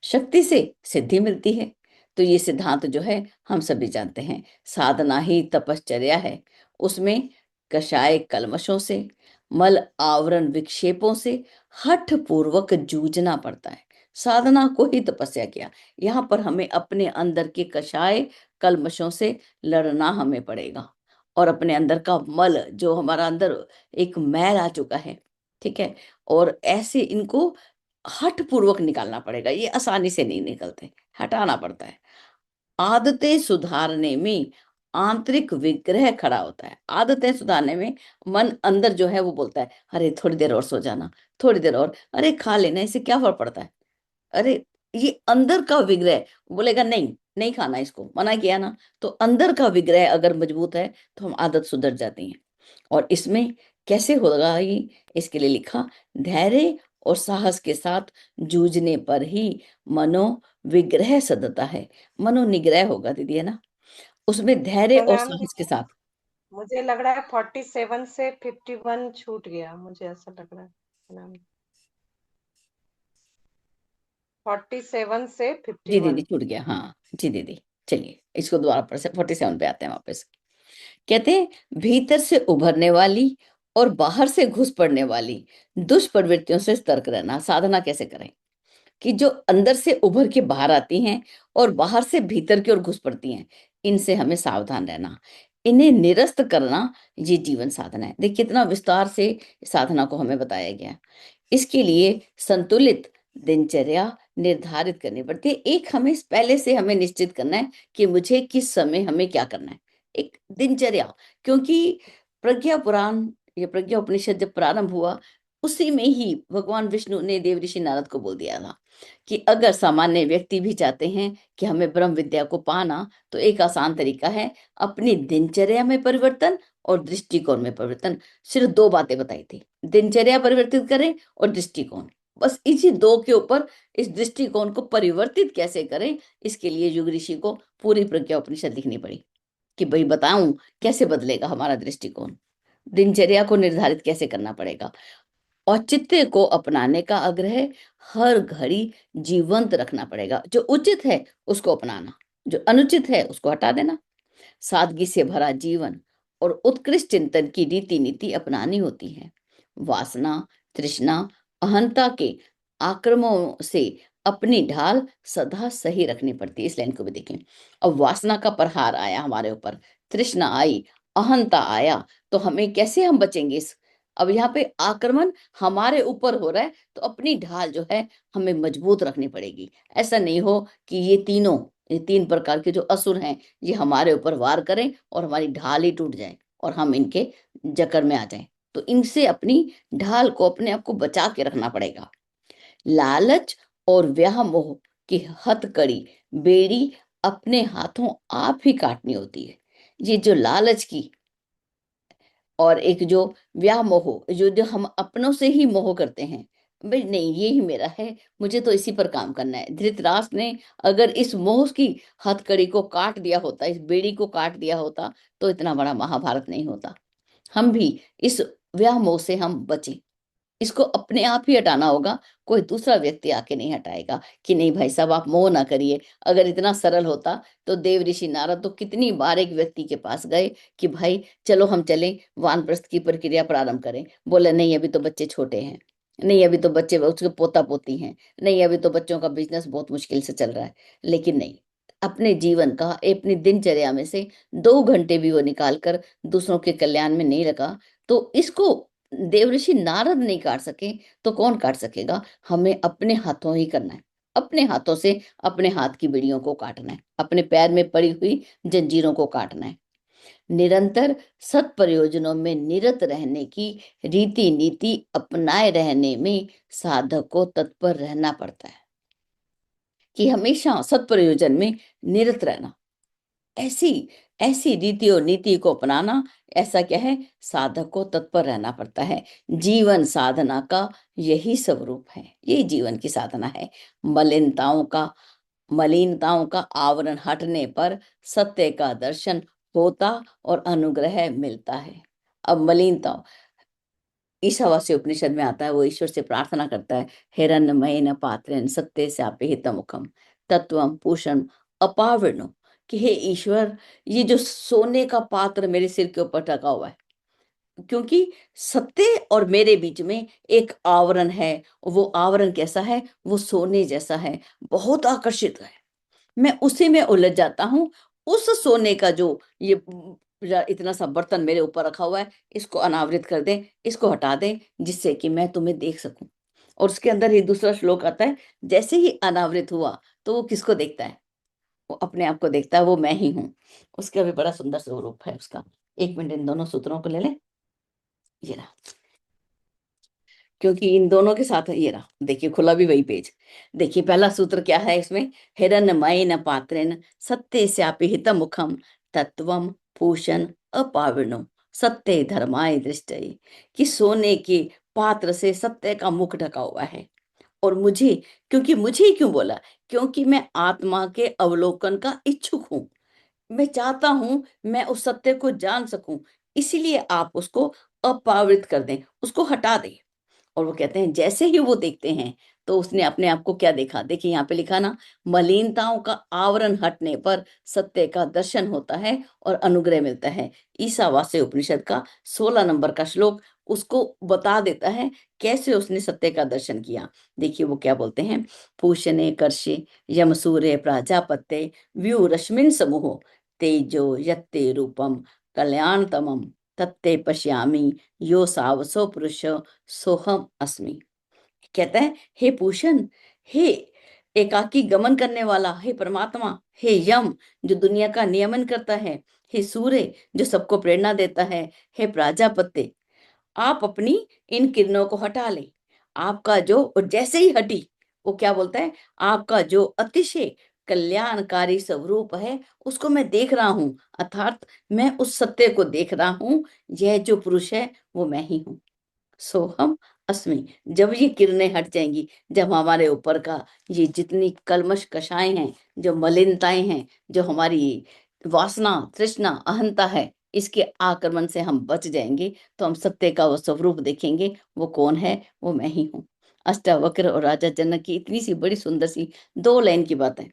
शक्ति से सिद्धि मिलती है। तो ये सिद्धांत जो है हम सभी जानते हैं। साधना ही तपश्चर्या है, उसमें कषाय कल्मशों से, मल आवरण विक्षेपों से हठ पूर्वक जूझना पड़ता है। साधना को ही तपस्या किया। यहाँ पर हमें अपने अंदर के कषाय कल्मशों से लड़ना हमें पड़ेगा, और अपने अंदर का मल, जो हमारा अंदर एक मैल आ चुका है, ठीक है, और ऐसे इनको हठ पूर्वक निकालना पड़ेगा। ये आसानी से नहीं निकलते, हटाना पड़ता है। आदतें सुधारने में आंतरिक विग्रह खड़ा होता है। आदतें सुधारने में मन अंदर जो है वो बोलता है, अरे थोड़ी देर और सो जाना, थोड़ी देर और, अरे खा लेना, इससे क्या फर्क पड़ता है। अरे ये अंदर का विग्रह बोलेगा नहीं, नहीं खाना, इसको मना किया ना। तो अंदर का विग्रह अगर मजबूत है तो हम आदत सुधर जाती है। और इसमें कैसे होगा ये, इसके लिए लिखा, धैर्य और साहस के साथ जूझने पर ही मनोविग्रह सधता है। मनोनिग्रह होगा दीदी, है ना, उसमें धैर्य तो और मैम साहस के साथ। मुझे लग रहा है 47 से 51 छूट गया, मुझे ऐसा लग रहा है मैम। 47 से जी दीदी 51। छूट गया, हाँ जी दीदी। चलिए इसको दोबारा पर से 47 पे आते हैं वापस। कहते हैं, भीतर से उभरने वाली और बाहर से घुस पड़ने वाली दुष्प्रवृत्तियों से सतर्क रहना। साधना कैसे करें कि जो अंदर से उभर के बाहर आती हैं और बाहर से भीतर की ओर घुस पड़ती हैं, इनसे हमें सावधान रहना, इन्हें निरस्त करना, ये जीवन साधना है। देखिए कितना विस्तार से साधना को हमें बताया गया। इसके लिए संतुलित दिनचर्या निर्धारित करनी पड़ती है। एक हमें पहले से हमें निश्चित करना है कि मुझे किस समय हमें क्या करना है, एक दिनचर्या। क्योंकि प्रज्ञा पुराण या प्रज्ञा उपनिषद जब प्रारंभ हुआ, उसी में ही भगवान विष्णु ने देव ऋषि नारद को बोल दिया था कि अगर सामान्य व्यक्ति भी चाहते हैं कि हमें ब्रह्म विद्या को पाना, तो एक आसान तरीका है अपनी दिनचर्या में परिवर्तन और दृष्टिकोण में परिवर्तन। सिर्फ दो बातें बताई थी, दिनचर्या परिवर्तित करें और दृष्टिकोण। बस इसी दो के ऊपर इस दृष्टिकोण को परिवर्तित कैसे करें, इसके लिए युग ऋषि को पूरी प्रज्ञा उपनिषद लिखनी पड़ी कि भाई बताऊं कैसे बदलेगा हमारा दृष्टिकोण, दिनचर्या को निर्धारित कैसे करना पड़ेगा। औचित्य को अपनाने का आग्रह हर घड़ी जीवंत रखना पड़ेगा। जो उचित है उसको अपनाना, जो अनुचित है उसको हटा देना। सादगी से भरा जीवन और उत्कृष्ट चिंतन की रीति नीति अपनानी होती है। वासना, तृष्णा, अहंता के आक्रमणों से अपनी ढाल सदा सही रखनी पड़ती है। इस लाइन को भी देखें। अब वासना का प्रहार आया हमारे ऊपर, तृष्णा आई, अहंता आया, तो हमें कैसे हम बचेंगे इस, अब यहाँ पे आक्रमण हमारे ऊपर हो रहा है, तो अपनी ढाल जो है हमें मजबूत रखनी पड़ेगी। ऐसा नहीं हो कि ये तीन प्रकार के जो असुर हैं ये हमारे ऊपर वार करें और हमारी ढाल ही टूट जाए और हम इनके जकड़ में आ जाएं। तो इनसे अपनी ढाल को, अपने आप को बचा के रखना पड़ेगा। लालच और व्याह मोह की हथकड़ी, बेड़ी अपने हाथों आप ही काटनी होती है। ये जो लालच की और एक जो व्यामोह, जो जो हम अपनों से ही मोह करते हैं, भाई नहीं ये ही मेरा है, मुझे तो इसी पर काम करना है। धृतराष्ट्र ने अगर इस मोह की हथकड़ी को काट दिया होता, इस बेड़ी को काट दिया होता, तो इतना बड़ा महाभारत नहीं होता। हम भी इस व्यामोह से हम बचें, इसको अपने आप ही हटाना होगा। कोई दूसरा व्यक्ति आके नहीं हटाएगा कि नहीं भाई साहब आप मोह ना करिए। अगर इतना सरल होता तो देव ऋषि नारद तो कितनी बार एक व्यक्ति के पास गए कि भाई चलो हम चलें, वानप्रस्थ की प्रक्रिया प्रारंभ करें। बोले नहीं अभी तो बच्चे छोटे हैं, नहीं अभी तो बच्चे, उसके पोता पोती हैं, नहीं अभी तो बच्चों का बिजनेस बहुत मुश्किल से चल रहा है। लेकिन नहीं, अपने जीवन का, अपनी दिनचर्या में से 2 घंटे भी वो निकाल कर दूसरों के कल्याण में नहीं लगा, तो इसको देवऋषि नारद नहीं काट सके तो कौन काट सकेगा। हमें अपने हाथों ही करना है, अपने हाथों से अपने हाथ की बेड़ियों को काटना है, अपने पैर में पड़ी हुई जंजीरों को काटना है। निरंतर सत्प्रयोजनों में निरत रहने की रीति नीति अपनाए रहने में साधक को तत्पर रहना पड़ता है, कि हमेशा सत्प्रयोजन में निरत रहना, ऐसी ऐसी रीति और नीति को अपनाना, ऐसा क्या है, साधक को तत्पर रहना पड़ता है। जीवन साधना का यही स्वरूप है, ये जीवन की साधना है। मलिनताओं का मलिनताओं का आवरण हटने पर सत्य का दर्शन होता और अनुग्रह मिलता है। अब मलिनता, ईशावास्य उपनिषद में आता है, वो ईश्वर से प्रार्थना करता है, हिरण्मयेन पात्रेण सत्य शापे हितमुखम तत्वम पूषण अपावृणो, कि हे ईश्वर, ये जो सोने का पात्र मेरे सिर के ऊपर ढका हुआ है, क्योंकि सत्य और मेरे बीच में एक आवरण है। वो आवरण कैसा है, वो सोने जैसा है, बहुत आकर्षित है। मैं उसी में उलझ जाता हूँ। उस सोने का जो ये इतना सा बर्तन मेरे ऊपर रखा हुआ है, इसको अनावृत कर दें, इसको हटा दें, जिससे कि मैं तुम्हें देख सकूं। और उसके अंदर ही दूसरा श्लोक आता है, जैसे ही अनावृत हुआ तो वो किसको देखता है, वो अपने आप को देखता है, वो मैं ही हूँ। उसका भी बड़ा सुंदर स्वरूप है उसका। एक मिनट इन दोनों सूत्रों को ले लें, ये रहा, क्योंकि इन दोनों के साथ ये रहा, देखिए खुला भी वही पेज। देखिए पहला सूत्र क्या है इसमें, हिरण्मयेन पात्रेण सत्य स्यापि हित मुखम तत्वम पूषण अपावृणो सत्य धर्माय दृष्टि, कि सोने के पात्र से सत्य का मुख ढका हुआ है। और मुझे, क्योंकि मुझे ही क्यों बोला, क्योंकि मैं आत्मा के अवलोकन का इच्छुक हूं, मैं चाहता हूं मैं उस सत्य को जान सकूं, इसीलिए आप उसको अपावृत कर दें, उसको हटा दें। और वो कहते हैं जैसे ही वो देखते हैं तो उसने अपने आप को क्या देखा, देखिए यहाँ पे लिखा ना, मलिनताओं का आवरण हटने पर सत्य का दर्शन होता है और अनुग्रह मिलता है। ईशावास्य उपनिषद का 16 नंबर का श्लोक उसको बता देता है कैसे उसने सत्य का दर्शन किया। देखिए वो क्या बोलते हैं, पूषणे कर्षे यम सूर्य प्राजापत्य व्यू रश्मिन समूह तेजो यत्ते रूपम कल्याणतमम तत्ते पश्यामि यो सावसो पुरुष सोहम अस्मि। कहता है हे पूषण, हे एकाकी गमन करने वाला, हे परमात्मा, हे यम जो दुनिया का नियमन करता है, हे सूर्य जो सबको प्रेरणा देता है, हे प्राजापत्य, आप अपनी इन किरणों को हटा ले। आपका जो, और जैसे ही हटी, वो क्या बोलता है, आपका जो अतिशय कल्याणकारी स्वरूप है उसको मैं देख रहा हूं, अर्थात मैं उस सत्य को देख रहा हूं, यह जो पुरुष है वो मैं ही हूं। सोहम अस्मि, जब ये किरणें हट जाएंगी, जब हमारे ऊपर का ये जितनी कलमश कषाएं हैं, जो मलिनताएं हैं, जो हमारी वासना तृष्णा अहंता है, इसके आक्रमण से हम बच जाएंगे, तो हम सत्य का वो स्वरूप देखेंगे। वो कौन है, वो मैं ही हूँ। अष्टावक्र और राजा जनक की इतनी सी बड़ी सुंदर सी 2 लाइन की बात है।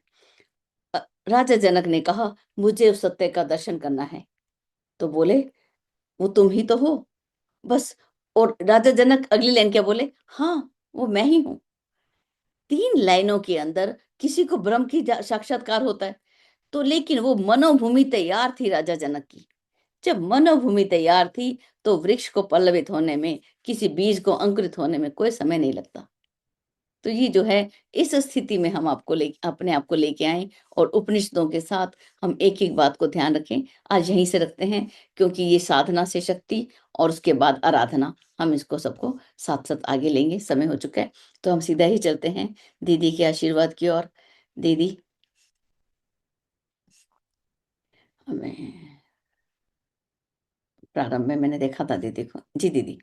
राजा जनक ने कहा मुझे उस सत्य का दर्शन करना है, तो बोले वो तुम ही तो हो, बस। और राजा जनक अगली लाइन क्या बोले, हाँ वो मैं ही हूं। 3 लाइनों के अंदर किसी को ब्रह्म की साक्षात्कार होता है। तो लेकिन वो मनोभूमि तैयार थी राजा जनक की। जब मनोभूमि तैयार थी तो वृक्ष को पल्लवित होने में, किसी बीज को अंकुरित होने में कोई समय नहीं लगता। तो ये जो है, इस स्थिति में हम आपको ले अपने आप को लेके आए, और उपनिषदों के साथ हम एक एक बात को ध्यान रखें। आज यहीं से रखते हैं, क्योंकि ये साधना से शक्ति और उसके बाद आराधना, हम इसको सबको साथ साथ आगे लेंगे। समय हो चुका है तो हम सीधा ही चलते हैं दीदी के आशीर्वाद की ओर। दीदी, हमें प्रारंभ में मैंने देखा था दीदी को। जी दीदी।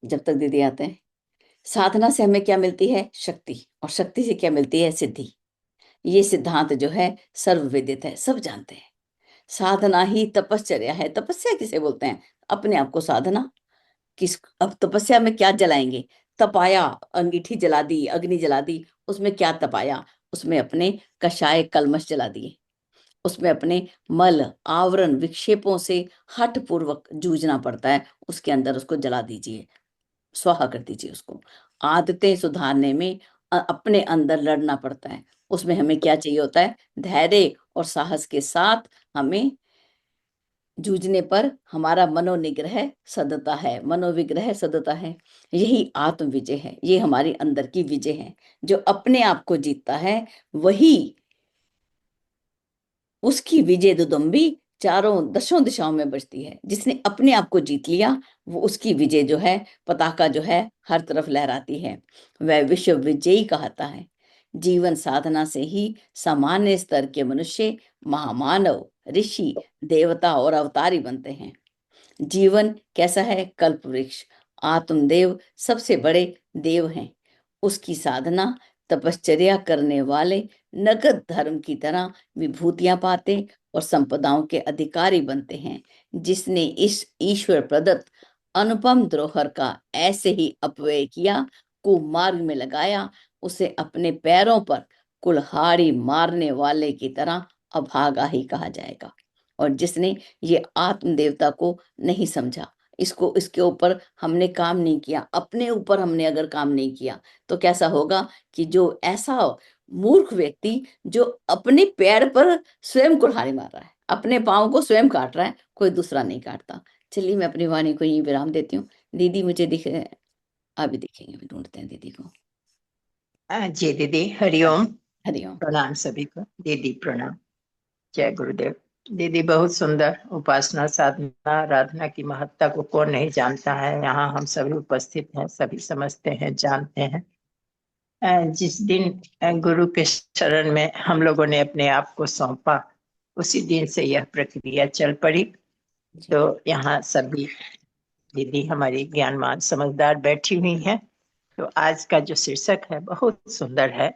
जब तक दीदी आते हैं, साधना से हमें क्या मिलती है, शक्ति, और शक्ति से क्या मिलती है, सिद्धि। ये सिद्धांत जो है सर्वविदित है, सब जानते हैं। साधना ही तपश्चर्या है। तपस्या किसे बोलते हैं, अपने आप को साधना। किस, अब तपस्या में क्या जलाएंगे, तपाया, अंगीठी जला दी, अग्नि जला दी, उसमें क्या तपाया, उसमें अपने कषाय कलमश जला दिए, उसमें अपने मल आवरण विक्षेपों से हठ पूर्वक जूझना पड़ता है, उसके अंदर उसको जला दीजिए, स्वाहा कर दीजिए उसको। आदतें सुधारने में अपने अंदर लड़ना पड़ता है, उसमें हमें क्या चाहिए होता है, धैर्य और साहस के साथ हमें जूझने पर हमारा मनोनिग्रह सदता है, मनोविग्रह सदता है। यही आत्म विजय है, ये हमारी अंदर की विजय है। जो अपने आप को जीतता है वही उसकी विजय दुदुम्बी चारों दशों दिशाओं में बजती है। जिसने अपने आप को जीत लिया, वो उसकी विजय जो है, पताका जो है, हर तरफ लहराती है। वह विश्व विजयी कहता है। जीवन साधना से ही सामान्य स्तर के मनुष्य महामानव, ऋषि, देवता और अवतारी बनते हैं। जीवन कैसा है? कल्प वृक्ष। आत्मदेव सबसे बड़े देव हैं। उसकी साधना, तपश्चर्या करने वाले नगद धर्म की तरह विभूतियां पाते और संपदाओं के अधिकारी बनते हैं। जिसने इस ईश्वर प्रदत्त अनुपम धरोहर का ऐसे ही अपव्यय किया, कुमार्ग में लगाया, उसे अपने पैरों पर कुल्हाड़ी मारने वाले की तरह अभागा ही कहा जाएगा। और जिसने ये आत्म देवता को नहीं समझा, इसको, इसके ऊपर हमने काम नहीं किया, अपने ऊपर हमने अगर काम नहीं किया, तो कैसा होगा कि जो ऐसा मूर्ख व्यक्ति जो अपने पैर पर स्वयं कुल्हाड़ी मार रहा है, अपने पाँव को स्वयं काट रहा है, कोई दूसरा नहीं काटता। चलिए मैं अपनी वाणी को यही विराम देती हूँ। दीदी मुझे दिखे, अभी दिखेंगे, ढूंढते हैं दीदी को। जी दीदी, हरिओम। हरिओम। प्रणाम सभी को। दीदी प्रणाम। जय गुरुदेव। दीदी बहुत सुंदर उपासना, साधना, आराधना की महत्ता को कौन नहीं जानता है। यहाँ हम सभी उपस्थित हैं, सभी समझते हैं, जानते हैं। जिस दिन गुरु के शरण में हम लोगों ने अपने आप को सौंपा, उसी दिन से यह प्रक्रिया चल पड़ी। तो यहाँ सभी दीदी हमारी ज्ञानवान समझदार बैठी हुई हैं। तो आज का जो शीर्षक है बहुत सुंदर है,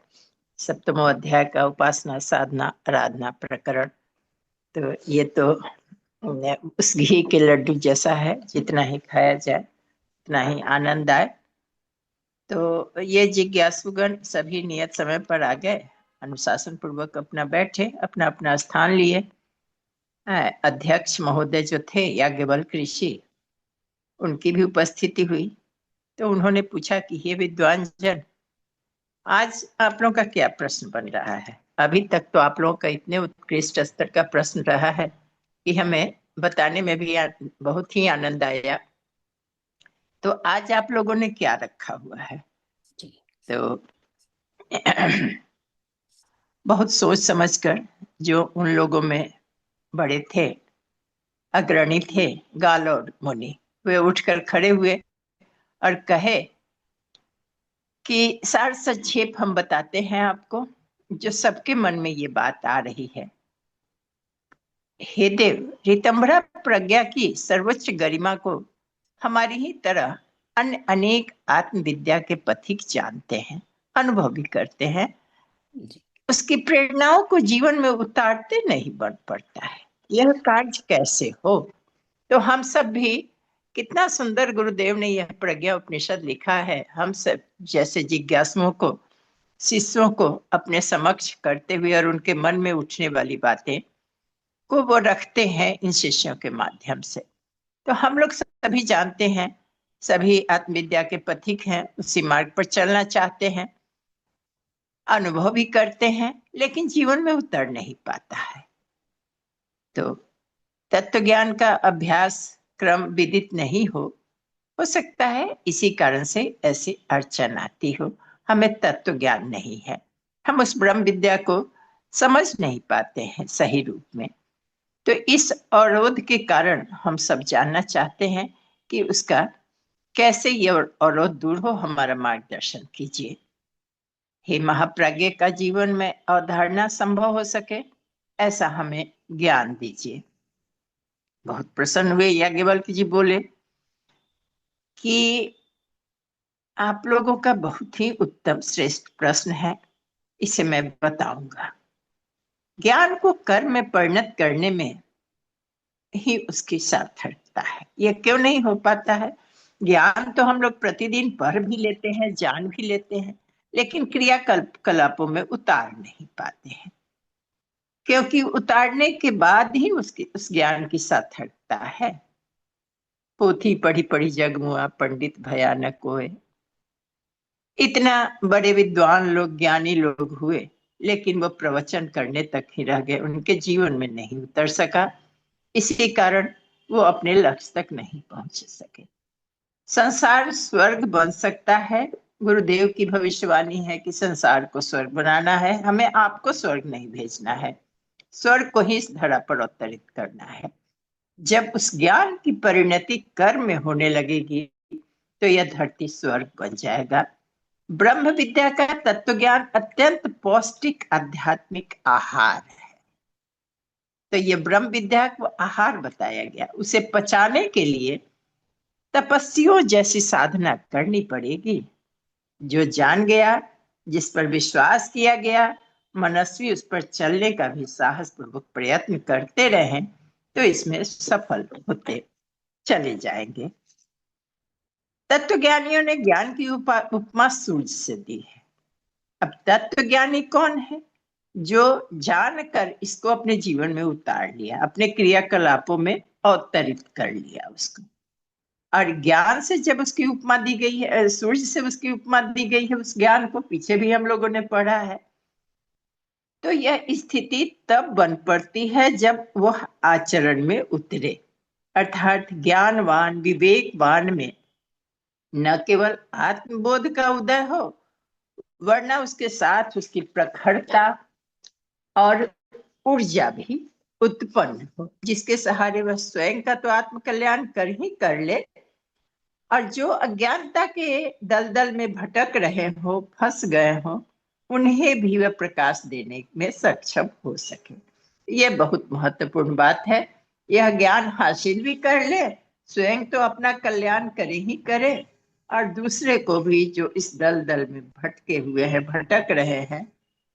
सप्तमो अध्याय का उपासना, साधना, आराधना प्रकरण। तो ये तो उस घी के लड्डू जैसा है, जितना ही खाया जाए उतना ही आनंद आए। तो ये जिज्ञासुगण सभी नियत समय पर आ गए, अनुशासन पूर्वक अपना बैठे, अपना अपना स्थान लिए। अध्यक्ष महोदय जो थे याज्ञवल्क्य ऋषि, उनकी भी उपस्थिति हुई। तो उन्होंने पूछा कि हे विद्वान जन, आज आप लोगों का क्या प्रश्न बन रहा है? अभी तक तो आप लोगों का इतने उत्कृष्ट स्तर का प्रश्न रहा है कि हमें बताने में भी बहुत ही आनंद आया। तो आज आप लोगों ने क्या रखा हुआ है? तो बहुत सोच समझकर जो उन लोगों में बड़े थे, अग्रणी थे, गाल और मुनि, वे उठकर खड़े हुए और कहे कि सार संक्षेप हम बताते हैं आपको, जो सबके मन में ये बात आ रही है। हे देव, ऋतंभरा प्रज्ञा की सर्वोच्च गरिमा को हमारी ही तरह अन्य अनेक आत्मविद्या के पथिक जानते हैं, अनुभव भी करते हैं। उसकी प्रेरणाओं को जीवन में उतारते नहीं बन पड़ता है। यह कार्य कैसे हो? तो हम सब भी, कितना सुंदर गुरुदेव ने यह प्रज्ञा उपनिषद लिखा है। हम सब जैसे जिज्ञासुओं को, शिष्यों को अपने समक्ष करते हुए और उनके मन में उठने वाली बातें को वो रखते हैं इन शिष्यों के माध्यम से। तो हम लोग सभी जानते हैं, सभी आत्मविद्या के पथिक हैं, उसी मार्ग पर चलना चाहते हैं, अनुभव भी करते हैं, लेकिन जीवन में उतर नहीं पाता है। तो तत्व ज्ञान का अभ्यास क्रम विदित नहीं हो सकता है इसी कारण से ऐसी अड़चन आती हो। हमें तत्व ज्ञान नहीं है, हम उस ब्रह्म विद्या को समझ नहीं पाते हैं सही रूप में। तो इस अवरोध के कारण हम सब जानना चाहते हैं कि उसका कैसे ये अवरोध दूर हो, हमारा मार्गदर्शन कीजिए। हे महाप्राज्ञ का जीवन में अवधारणा संभव हो सके, ऐसा हमें ज्ञान दीजिए। बहुत प्रसन्न हुए याज्ञवल्क्य जी, बोले कि आप लोगों का बहुत ही उत्तम श्रेष्ठ प्रश्न है, इसे मैं बताऊंगा। ज्ञान को कर्म में परिणत करने में ही उसकी सार्थकता है। यह क्यों नहीं हो पाता है? ज्ञान तो हम लोग प्रतिदिन पढ़ भी लेते हैं, जान भी लेते हैं, लेकिन क्रियाकलापों में उतार नहीं पाते हैं, क्योंकि उतारने के बाद ही उसकी उस ज्ञान की सार्थकता है। पोथी पढ़ी पढ़ी जग मुआ, पंडित भयानक कोय। इतना बड़े विद्वान लोग, ज्ञानी लोग हुए, लेकिन वो प्रवचन करने तक ही रह गए, उनके जीवन में नहीं उतर सका। इसी कारण वो अपने लक्ष्य तक नहीं पहुंच सके। संसार स्वर्ग बन सकता है। गुरुदेव की भविष्यवाणी है कि संसार को स्वर्ग बनाना है, हमें आपको स्वर्ग नहीं भेजना है। स्वर्ग को ही इस धरा पर अवतरित करना है। जब उस ज्ञान की परिणति कर्म में होने लगेगी तो यह धरती स्वर्ग बन जाएगा। ब्रह्म विद्या का तत्व ज्ञान अत्यंत पौष्टिक आध्यात्मिक आहार है। तो ये ब्रह्म विद्या को आहार बताया गया। उसे पचाने के लिए तपस्वियों जैसी साधना करनी पड़ेगी। जो जान गया, जिस पर विश्वास किया गया, मनस्वी उस पर चलने का भी साहस पूर्वक प्रयत्न करते रहें तो इसमें सफल होते चले जाएंगे। तत्वज्ञानियों ने ज्ञान की उपमा सूर्य से दी है। अब तत्वज्ञानी कौन है? जो जानकर इसको अपने जीवन में उतार लिया, अपने क्रियाकलापों में अवतरित कर लिया उसको। और ज्ञान से जब उसकी उपमा दी गई है, सूर्य से उसकी उपमा दी गई है, उस ज्ञान को पीछे भी हम लोगों ने पढ़ा है। तो यह स्थिति तब बन पड़ती है जब वह आचरण में उतरे, अर्थात ज्ञानवान विवेकवान में न केवल आत्मबोध का उदय हो, वरना उसके साथ उसकी प्रखरता और ऊर्जा भी उत्पन्न हो, जिसके सहारे वह स्वयं का तो आत्म कल्याण कर ले, और जो अज्ञानता के दलदल में भटक रहे हो, फंस गए हो, उन्हें भी वह प्रकाश देने में सक्षम हो सके। यह बहुत महत्वपूर्ण बात है। यह ज्ञान हासिल भी कर ले, स्वयं तो अपना कल्याण करे ही करे, और दूसरे को भी जो इस दलदल में भटके हुए हैं, भटक रहे हैं,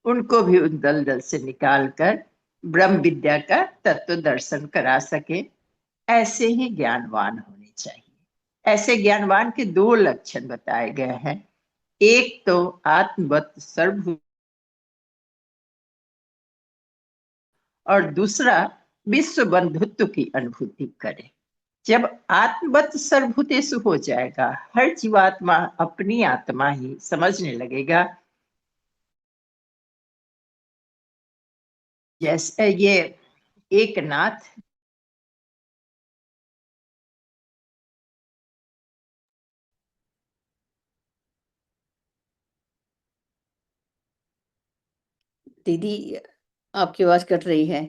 उनको भी उन दलदल से निकालकर ब्रह्म विद्या का तत्व दर्शन करा सके। ऐसे ही ज्ञानवान होने चाहिए। ऐसे ज्ञानवान के दो लक्षण बताए गए हैं। एक तो आत्मवत सर्वभूत, और दूसरा विश्व बंधुत्व की अनुभूति करे। जब आत्मवत सर्वभूतेषु हो जाएगा, हर जीवात्मा अपनी आत्मा ही समझने लगेगा। जैसे ये एक नाथ दीदी, आपकी आवाज कट रही है।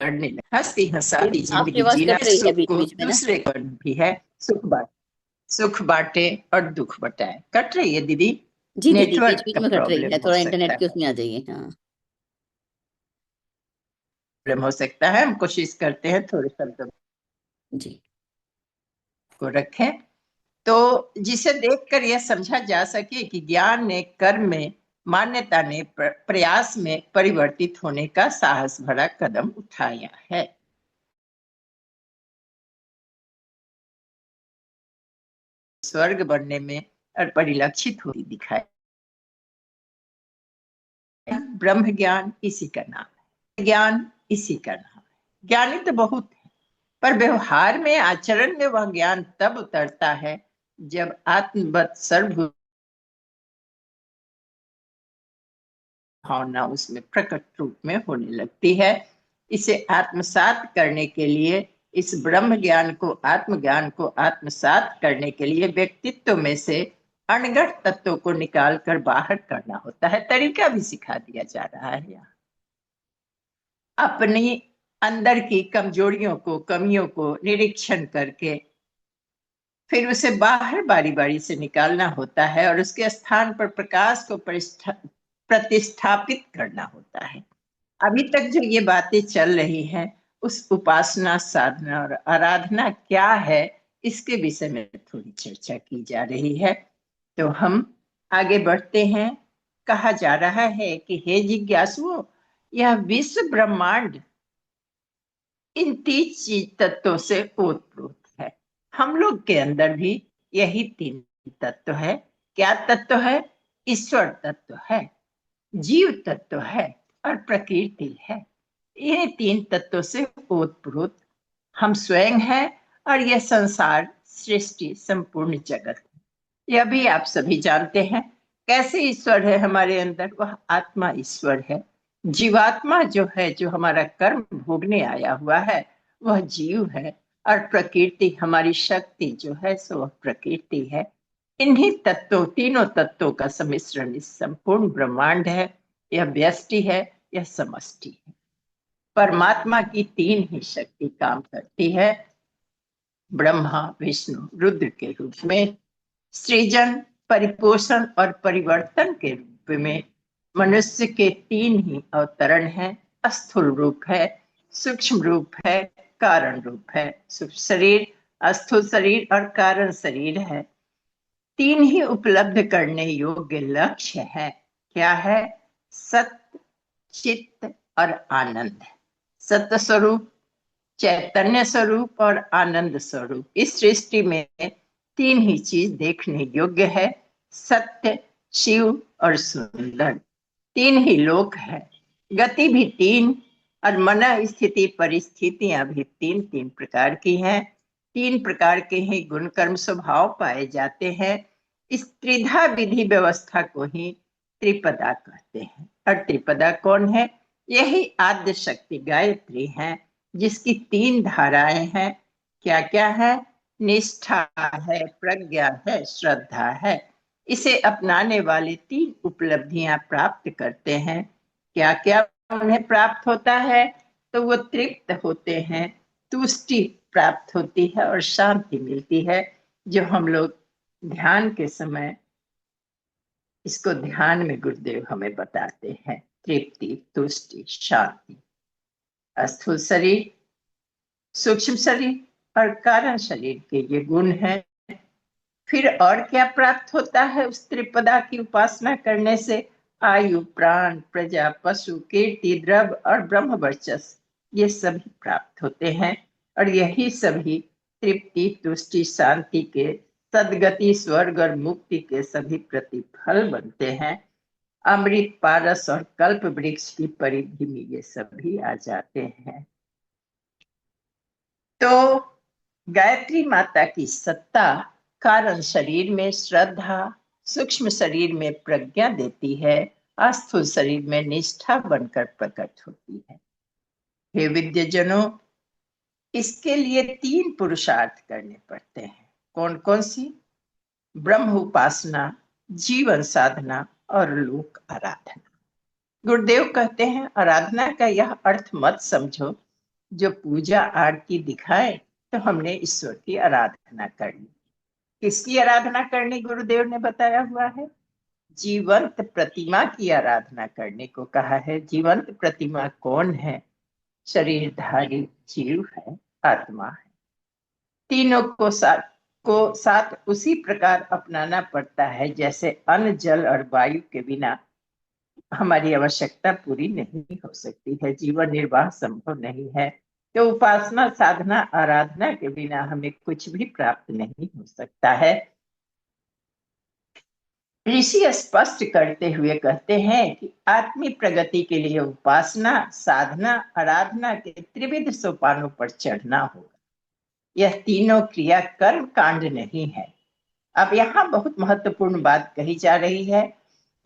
करने लगा, हंसी हंसाती आपकी जिंदगी आवाज जीना, कट रही है सुख बीच को बीच में ना। दूसरे को भी है, सुख बांटे और दुख बटाए। कट रही है दीदी? जी दीदी, बीच नेटवर्क बीच का में कट रही प्रॉब्लम है, हो थोड़ा सकता इंटरनेट के है, उसमें आ जाइए। हाँ, प्रॉब्लम हो सकता है। हम कोशिश करते हैं थोड़े शब्दों जी। को रखें तो जिसे देखकर यह समझा जा सके कि ज्ञान ने कर्म में, मान्यता ने प्रयास में परिवर्तित होने का साहस भरा कदम उठाया है। स्वर्ग बनने में और परिलक्षित होती दिखाई। ब्रह्म ज्ञान इसी का नाम है, ज्ञान इसी का नाम है। ज्ञानी तो बहुत है, पर व्यवहार में, आचरण में वह ज्ञान तब उतरता है जब आत्मवत सर्वभूत भावना उसमें प्रकट रूप में होने लगती है। इसे आत्मसात करने के लिए, इस ब्रह्म ज्ञान को, आत्मज्ञान को आत्मसात करने के लिए व्यक्तित्व में से अनगढ़ तत्वों को निकालकर बाहर करना होता है। तरीका भी सिखा दिया जा रहा है यहाँ। अपनी अंदर की कमजोरियों को, कमियों को निरीक्षण करके फिर उसे बाहर बारी बारी से निकालना होता है, और उसके स्थान पर प्रकाश को प्रतिस्थापित करना होता है। अभी तक जो ये बातें चल रही हैं, उस उपासना, साधना और आराधना क्या है, इसके विषय में थोड़ी चर्चा की जा रही है। तो हम आगे बढ़ते हैं। कहा जा रहा है कि हे जिज्ञासुओं, यह विश्व ब्रह्मांड इन 30 चीज तत्वों से ओतप्रोत है। हम लोग के अंदर भी यही 3 तत्व है। क्या तत्व है? ईश्वर तत्व है, जीव तत्व है, और प्रकृति है। ये 3 तत्वों से ओतप्रोत हम स्वयं हैं, और यह संसार, सृष्टि, संपूर्ण जगत, यह भी आप सभी जानते हैं। कैसे ईश्वर है हमारे अंदर? वह आत्मा ईश्वर है। जीवात्मा जो है, जो हमारा कर्म भोगने आया हुआ है, वह जीव है, और प्रकृति, हमारी शक्ति जो है, सो वह प्रकृति है। इन्हीं तत्वों, तीनों तत्वों का सम्मिश्रण इस संपूर्ण ब्रह्मांड है। यह व्यष्टि है, यह समष्टि है। परमात्मा की तीन ही शक्ति काम करती है, ब्रह्मा विष्णु रुद्र के रूप में। सृजन, परिपोषण और परिवर्तन के रूप में मनुष्य के तीन ही अवतरण हैं। स्थूल रूप है, सूक्ष्म रूप है, कारण रूप है। सूक्ष्म शरीर, स्थूल शरीर और कारण शरीर है। तीन ही उपलब्ध करने योग्य लक्ष्य है। क्या है? सत्य, चित्त और आनंद। सत्य स्वरूप, चैतन्य स्वरूप और आनंद स्वरूप। इस सृष्टि में तीन ही चीज देखने योग्य है, सत्य, शिव और सुंदर। तीन ही लोक है, गति भी तीन और मन स्थिति परिस्थितियां भी तीन तीन प्रकार की हैं। तीन प्रकार के ही गुण कर्म स्वभाव पाए जाते हैं। इस त्रिधा विधि व्यवस्था को ही त्रिपदा कहते हैं। और त्रिपदा कौन है? यही आद्य शक्ति गायत्री है, जिसकी तीन धाराएं हैं। क्या क्या है? निष्ठा है, प्रज्ञा है, श्रद्धा है। इसे अपनाने वाले तीन उपलब्धियां प्राप्त करते हैं। क्या क्या उन्हें प्राप्त होता है? तो वो तृप्त होते हैं, तुष्टि प्राप्त होती है और शांति मिलती है, जो हम लोग ध्यान के समय इसको ध्यान में गुरुदेव हमें बताते हैं। तृप्ति, तुष्टि, शांति। स्थूल शरीर, सूक्ष्म शरीर और कारण शरीर के ये गुण हैं। फिर और क्या प्राप्त होता है उस त्रिपदा की उपासना करने से? आयु, प्राण, प्रजा, पशु, कीर्ति, द्रव्य और ब्रह्म वर्चस्व, ये सभी प्राप्त होते हैं। और यही सभी तृप्ति, तुष्टि, शांति के, सदगति, स्वर्ग और मुक्ति के सभी प्रतिफल बनते हैं। अमृत, पारस और कल्प वृक्ष की परिधि में ये सभी आ जाते हैं। तो गायत्री माता की सत्ता कारण शरीर में श्रद्धा, सूक्ष्म शरीर में प्रज्ञा देती है, स्थूल शरीर में निष्ठा बनकर प्रकट होती है। हे विद्यजनों, इसके लिए तीन पुरुषार्थ करने पड़ते हैं। कौन कौन सी? ब्रह्म उपासना, जीवन साधना और लोक आराधना। गुरुदेव कहते हैं, आराधना का यह अर्थ मत समझो जो पूजा आरती दिखाए तो हमने ईश्वर की आराधना करनी। किसकी आराधना करनी गुरुदेव ने बताया हुआ है? जीवंत प्रतिमा की आराधना करने को कहा है। जीवंत प्रतिमा कौन है? शरीरधारी जीव है, आत्मा है। तीनों को साथ उसी प्रकार अपनाना पड़ता है जैसे अन्न, जल और वायु के बिना हमारी आवश्यकता पूरी नहीं हो सकती है, जीवन निर्वाह संभव नहीं है। तो उपासना, साधना, आराधना के बिना हमें कुछ भी प्राप्त नहीं हो सकता है। ऋषि स्पष्ट करते हुए कहते हैं कि आत्मिक प्रगति के लिए उपासना, साधना, आराधना के त्रिविध सोपानों पर चढ़ना होगा। यह तीनों क्रिया कर्म कांड नहीं है। अब यहाँ बहुत महत्वपूर्ण बात कही जा रही है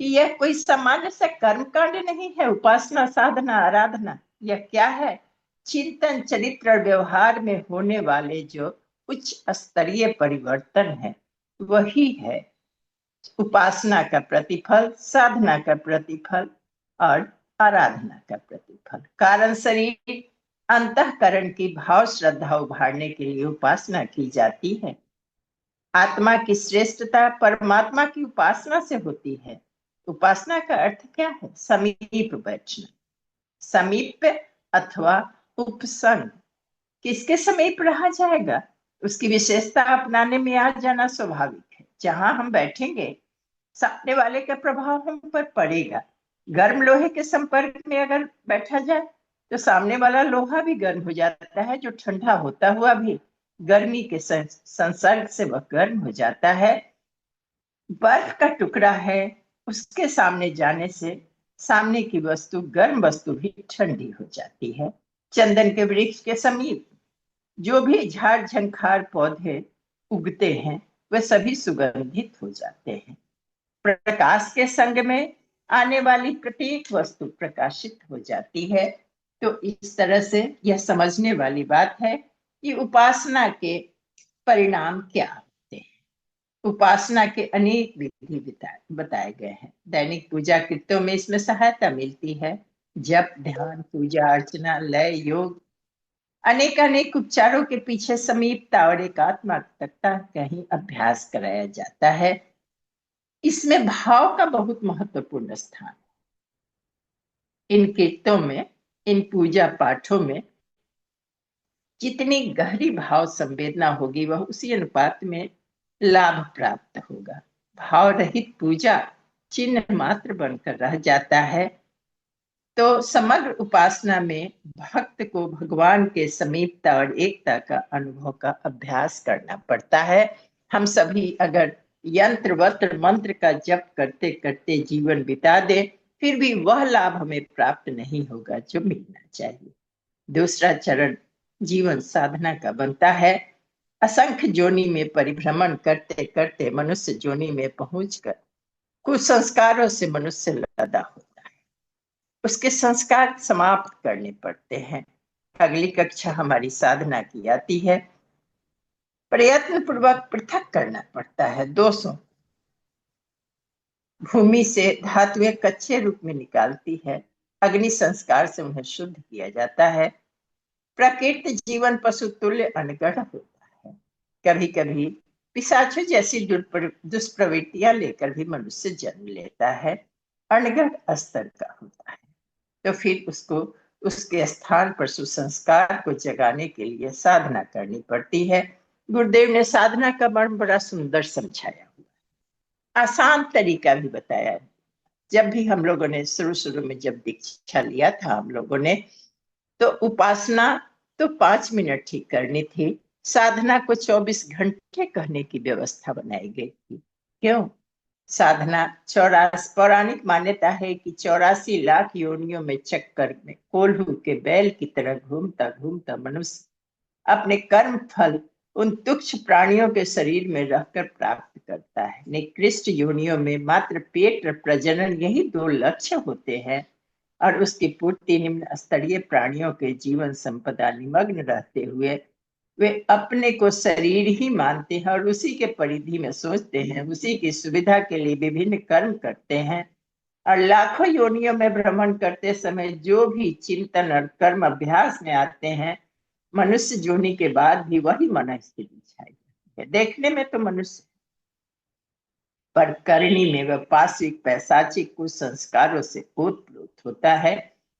कि यह कोई सामान्य सा कर्म कांड नहीं है। उपासना, साधना, आराधना, यह क्या है? चिंतन, चरित्र और व्यवहार में होने वाले जो उच्च स्तरीय परिवर्तन है, वही है उपासना का प्रतिफल, साधना का प्रतिफल और आराधना का प्रतिफल। कारण शरीर, अंतःकरण की भाव श्रद्धा उभारने के लिए उपासना की जाती है। आत्मा की श्रेष्ठता परमात्मा की उपासना से होती है। उपासना का अर्थ क्या है? समीप बैठना, समीप अथवा उपसंग। किसके समीप रहा जाएगा? उसकी विशेषता अपनाने में आ जाना स्वाभाविक है। जहां हम बैठेंगे सामने वाले का प्रभाव हम पर पड़ेगा। गर्म लोहे के संपर्क में अगर बैठा जाए तो सामने वाला लोहा भी गर्म हो जाता है, जो ठंडा होता हुआ भी गर्मी के संसर्ग से वह गर्म हो जाता है। बर्फ का टुकड़ा है, उसके सामने जाने से सामने की वस्तु, गर्म वस्तु भी ठंडी हो जाती है। चंदन के वृक्ष के समीप जो भी झाड़ झंखार पौधे उगते हैं, वे सभी सुगंधित हो जाते हैं। प्रकाश के संग में आने वाली प्रत्येक वस्तु प्रकाशित हो जाती है। तो इस तरह से यह समझने वाली बात है कि उपासना के परिणाम क्या होते हैं। उपासना के अनेक विधि बताए गए हैं। दैनिक पूजा कृत्यों में इसमें सहायता मिलती है। जप, ध्यान, पूजा अर्चना, लय, योग, अनेक अनेक उपचारों के पीछे समीपता और एकात्मकता का ही अभ्यास कराया जाता है। इसमें भाव का बहुत महत्वपूर्ण स्थान। इन कीर्तों में, इन पूजा पाठों में जितनी गहरी भाव संवेदना होगी, वह उसी अनुपात में लाभ प्राप्त होगा। भाव रहित पूजा चिन्ह मात्र बनकर रह जाता है। तो समग्र उपासना में भक्त को भगवान के समीपता और एकता का अनुभव का अभ्यास करना पड़ता है। हम सभी अगर यंत्र वस्त्र मंत्र का जप करते करते जीवन बिता दे, फिर भी वह लाभ हमें प्राप्त नहीं होगा जो मिलना चाहिए। दूसरा चरण जीवन साधना का बनता है। असंख्य जोनि में परिभ्रमण करते करते मनुष्य जोनि में पहुंचकर कुछ संस्कारों से मनुष्य लदा होता है। उसके संस्कार समाप्त करने पड़ते हैं। अगली कक्षा हमारी साधना की आती है। प्रयत्न पूर्वक पृथक करना पड़ता है दोषों। भूमि से धातुएं कच्चे रूप में निकालती है, अग्नि संस्कार से उन्हें शुद्ध किया जाता है। प्रकृति जीवन पशु तुल्य अनगढ़ होता है। कभी कभी पिशाचों जैसी दुष्प्रवृत्तियां लेकर भी मनुष्य जन्म लेता है, अनगढ़ स्तर का होता है। तो फिर उसको उसके स्थान पर सुसंस्कार को जगाने के लिए साधना करनी पड़ती है। गुरुदेव ने साधना का मर्म बड़ा सुंदर समझाया हुआ, आसान तरीका भी बताया है। जब भी हम लोगों ने शुरू में जब दीक्षा लिया था हम लोगों ने, तो उपासना तो 5 मिनट ही करनी थी, साधना को 24 घंटे करने की व्यवस्था बनाई गई थी। क्यों? साधना पौराणिक मान्यता है कि 84 लाख योनियों में चक्कर में कोल्हू के बैल की तरह घूमता घूमता मनुष्य अपने कर्म फल उन तुच्छ प्राणियों के शरीर में रहकर प्राप्त करता है। निकृष्ट योनियों में मात्र पेट और प्रजनन, यही 2 लक्ष्य होते हैं, और उसकी पूर्ति निम्न स्तरीय प्राणियों के जीवन संपदा निमग्न रहते हुए वे अपने को शरीर ही मानते हैं और उसी के परिधि में सोचते हैं, उसी की सुविधा के लिए विभिन्न कर्म करते हैं। और लाखों योनियों में भ्रमण करते समय जो भी चिंतन और कर्म अभ्यास में आते हैं, मनुष्य जोनि के बाद भी वही मन स्थिति छाई है। देखने में तो मनुष्य, पर करनी में वह पार्श्विक पैशाचिक कुसंस्कारों से ओतप्रोत होता है।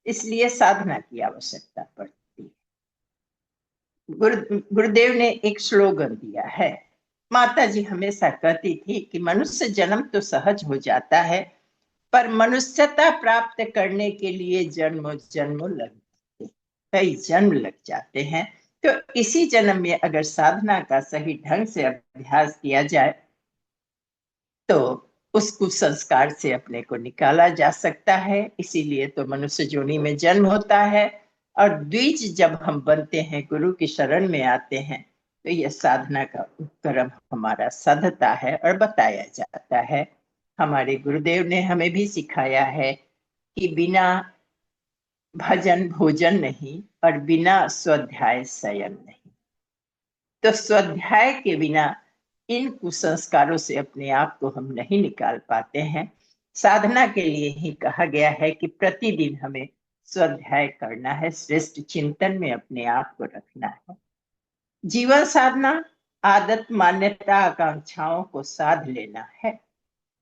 इसलिए साधना की आवश्यकता पड़ती है। गुरुदेव ने एक स्लोगन दिया है। माता जी हमेशा कहती थी कि मनुष्य जन्म तो सहज हो जाता है, पर मनुष्यता प्राप्त करने के लिए जन्मों जन्मों लग जाते, कई जन्म लग जाते हैं। तो इसी जन्म में अगर साधना का सही ढंग से अभ्यास किया जाए तो उस कुसंस्कार से अपने को निकाला जा सकता है। इसीलिए तो मनुष्य जोनि में जन्म होता है, और द्विज जब हम बनते हैं, गुरु की शरण में आते हैं, तो यह साधना का उपक्रम हमारा साधता है और बताया जाता है। हमारे गुरुदेव ने हमें भी सिखाया है कि बिना भजन भोजन नहीं और बिना स्वाध्याय शयन नहीं। तो स्वाध्याय के बिना इन कुसंस्कारों से अपने आप को हम नहीं निकाल पाते हैं। साधना के लिए ही कहा गया है कि प्रतिदिन हमें स्वाध्याय करना है, श्रेष्ठ चिंतन में अपने आप को रखना है। जीवन साधना आदत, मान्यता, आकांक्षाओं को साध लेना है।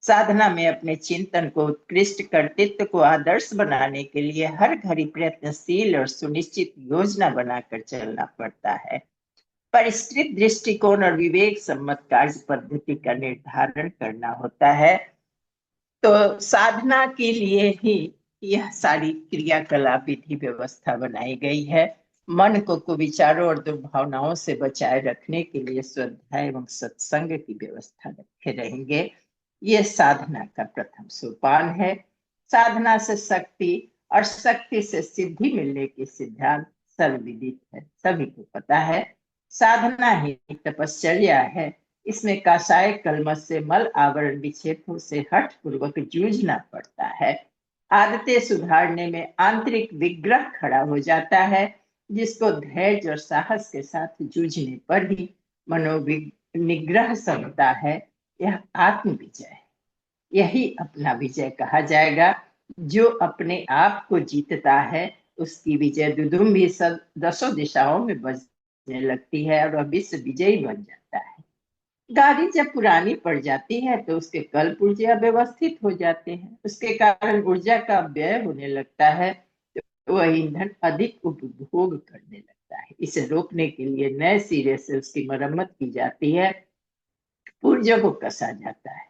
साधना में अपने चिंतन को उत्कृष्ट, कर्तृत्व को आदर्श बनाने के लिए हर घड़ी प्रयत्नशील और सुनिश्चित योजना बनाकर चलना पड़ता है। परिष्कृत दृष्टिकोण और विवेक सम्मत कार्य पद्धति का निर्धारण करना होता है। तो साधना के लिए ही यह सारी क्रियाकलाप विधि व्यवस्था बनाई गई है। मन को कुविचारों और दुर्भावनाओं से बचाए रखने के लिए स्वाध्याय एवं सत्संग की व्यवस्था रखे रहेंगे। ये साधना का प्रथम सोपान है। साधना से शक्ति और शक्ति से सिद्धि मिलने की सिद्धांत सर्वविदित है, सभी को पता है। साधना ही तपश्चर्या है। इसमें काषाय कलमश से मल आवरण विक्षेपों से हठ पूर्वक जूझना पड़ता है। आदतें सुधारने में आंतरिक विग्रह खड़ा हो जाता है, जिसको धैर्य और साहस के साथ जूझने पर ही मनोनिग्रह संभता है। यह आत्म विजय है। यही अपना विजय कहा जाएगा। जो अपने आप को जीतता है उसकी विजय दुदुम भी सब दसों दिशाओं में बजने लगती है और वह विश्व विजयी बन जाता है। गाड़ी जब पुरानी पड़ जाती है तो उसके कल पुर्जे अव्यवस्थित हो जाते हैं, उसके कारण ऊर्जा का व्यय होने लगता है, तो वह ईंधन अधिक उपभोग करने लगता है। इसे रोकने के लिए नए सिरे से उसकी मरम्मत की जाती है, पुर्जों को कसा जाता है,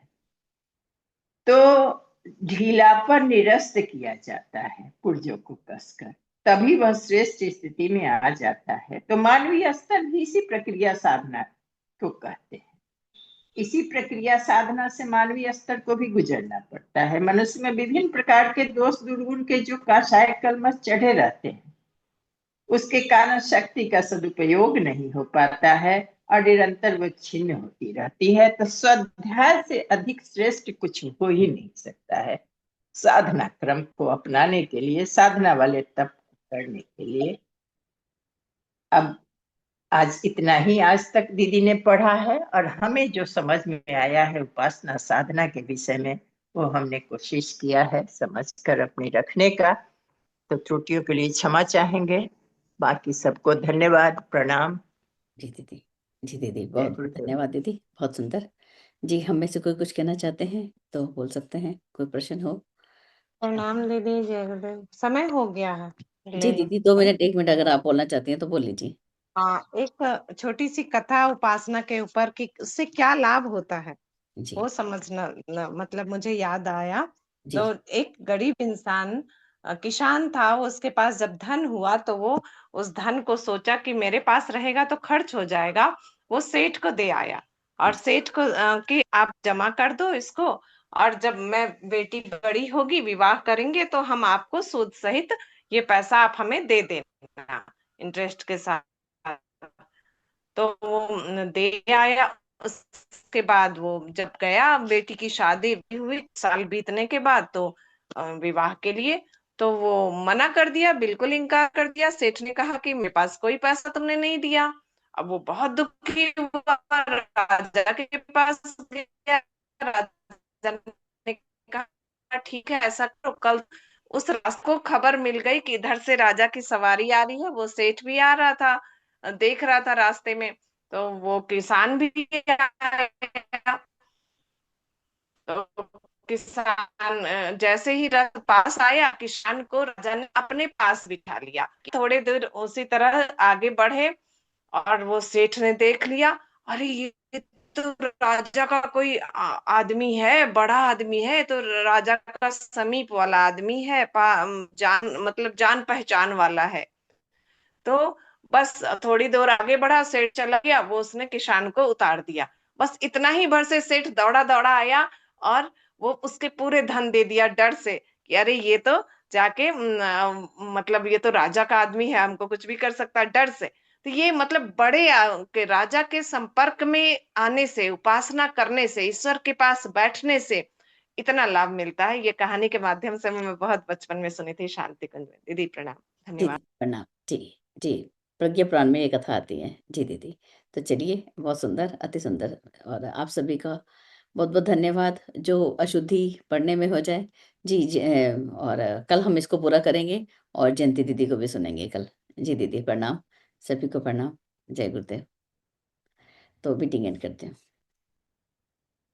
तो ढीलापन निरस्त किया जाता है पुर्जों को कसकर, तभी वह श्रेष्ठ स्थिति में आ जाता है। तो मानवीय स्तर भी इसी प्रक्रिया साधना को कहते हैं। इसी प्रक्रिया साधना से मानवीय स्तर को भी गुजरना पड़ता है। मनुष्य में विभिन्न प्रकार के दोष दुर्गुण के जो काषाय कलमश चढ़े रहते हैं, उसके कारण शक्ति का सदुपयोग नहीं हो पाता है और निरंतर वो छिन्न होती रहती है। तो स्वाध्याय से अधिक श्रेष्ठ कुछ हो ही नहीं सकता है। साधना क्रम को अपनाने के लिए, साधना वाले तप करने के लिए, अब आज इतना ही आज तक दीदी ने पढ़ा है और हमें जो समझ में आया है उपासना साधना के विषय में, वो हमने कोशिश किया है समझकर अपने रखने का। तो त्रुटियों के लिए क्षमा चाहेंगे। बाकी सबको धन्यवाद, प्रणाम। जी दीदी, जी दीदी, बहुत बहुत धन्यवाद दीदी, बहुत सुंदर। जी, हम में से कोई कुछ कहना चाहते हैं तो बोल सकते हैं, कोई प्रश्न हो। प्रणाम दीदी, जय गुरुदेव। समय हो गया है जी ले दीदी, 2 मिनट 1 मिनट अगर आप बोलना चाहती हैं तो बोल लीजिए। हाँ, एक छोटी सी कथा उपासना के ऊपर कि उससे क्या लाभ होता है जी वो समझना मतलब मुझे याद आया। जी तो एक गरीब इंसान किसान था, उसके पास जब धन हुआ तो वो उस धन को सोचा कि मेरे पास रहेगा तो खर्च हो जाएगा। वो सेठ को दे आया और सेठ को कि आप जमा कर दो इसको, और जब मैं बेटी बड़ी होगी विवाह करेंगे तो हम आपको सूद सहित ये पैसा आप हमें दे देना इंटरेस्ट के साथ। तो वो दे आया। उसके बाद वो जब गया, बेटी की शादी भी हुई, साल बीतने के बाद तो विवाह के लिए, तो वो मना कर दिया, बिल्कुल इनकार कर दिया। सेठ ने कहा कि मेरे पास कोई पैसा तुमने नहीं दिया। अब वो बहुत दुखी हुआ, राजा के पास गया। राजा ने कहा ठीक है ऐसा करो, कल उस रास्ते को खबर मिल गई कि इधर से राजा की सवारी आ रही है। वो सेठ भी आ रहा था, देख रहा था रास्ते में। तो वो किसान भी आया। तो किसान जैसे ही रथ पास आया, किसान को राजा ने अपने पास बिठा लिया। थोड़े देर उसी तरह आगे बढ़े और वो सेठ ने देख लिया, अरे ये तो राजा का कोई आदमी है, बड़ा आदमी है, तो राजा का समीप वाला आदमी है, जान मतलब जान पहचान वाला है। तो बस थोड़ी दूर आगे बढ़ा, सेठ चला गया, वो उसने किसान को उतार दिया। बस इतना ही भर से सेठ दौड़ा दौड़ा आया और वो उसके पूरे धन दे दिया, डर से कि अरे ये तो जाके मतलब ये तो राजा का आदमी है, हमको कुछ भी कर सकता है, डर से। तो ये मतलब बड़े के राजा के संपर्क में आने से, उपासना करने से, ईश्वर के पास बैठने से इतना लाभ मिलता है। ये कहानी के माध्यम से मैं बहुत बचपन में सुनी थी शांति कुंज में। दीदी प्रणाम, जी धन्यवाद। प्रणाम। जी जी, प्रज्ञा पुराण में ये कथा आती है। जी दीदी, तो चलिए, बहुत सुंदर, अति सुंदर। और आप सभी का बहुत बहुत धन्यवाद। जो अशुद्धि पढ़ने में हो जाए। जी, और कल हम इसको पूरा करेंगे और जयंती दीदी को भी सुनेंगे कल। जी दीदी प्रणाम, सभी को प्रणाम, जय गुरुदेव। तो मीटिंग एंड करते हैं।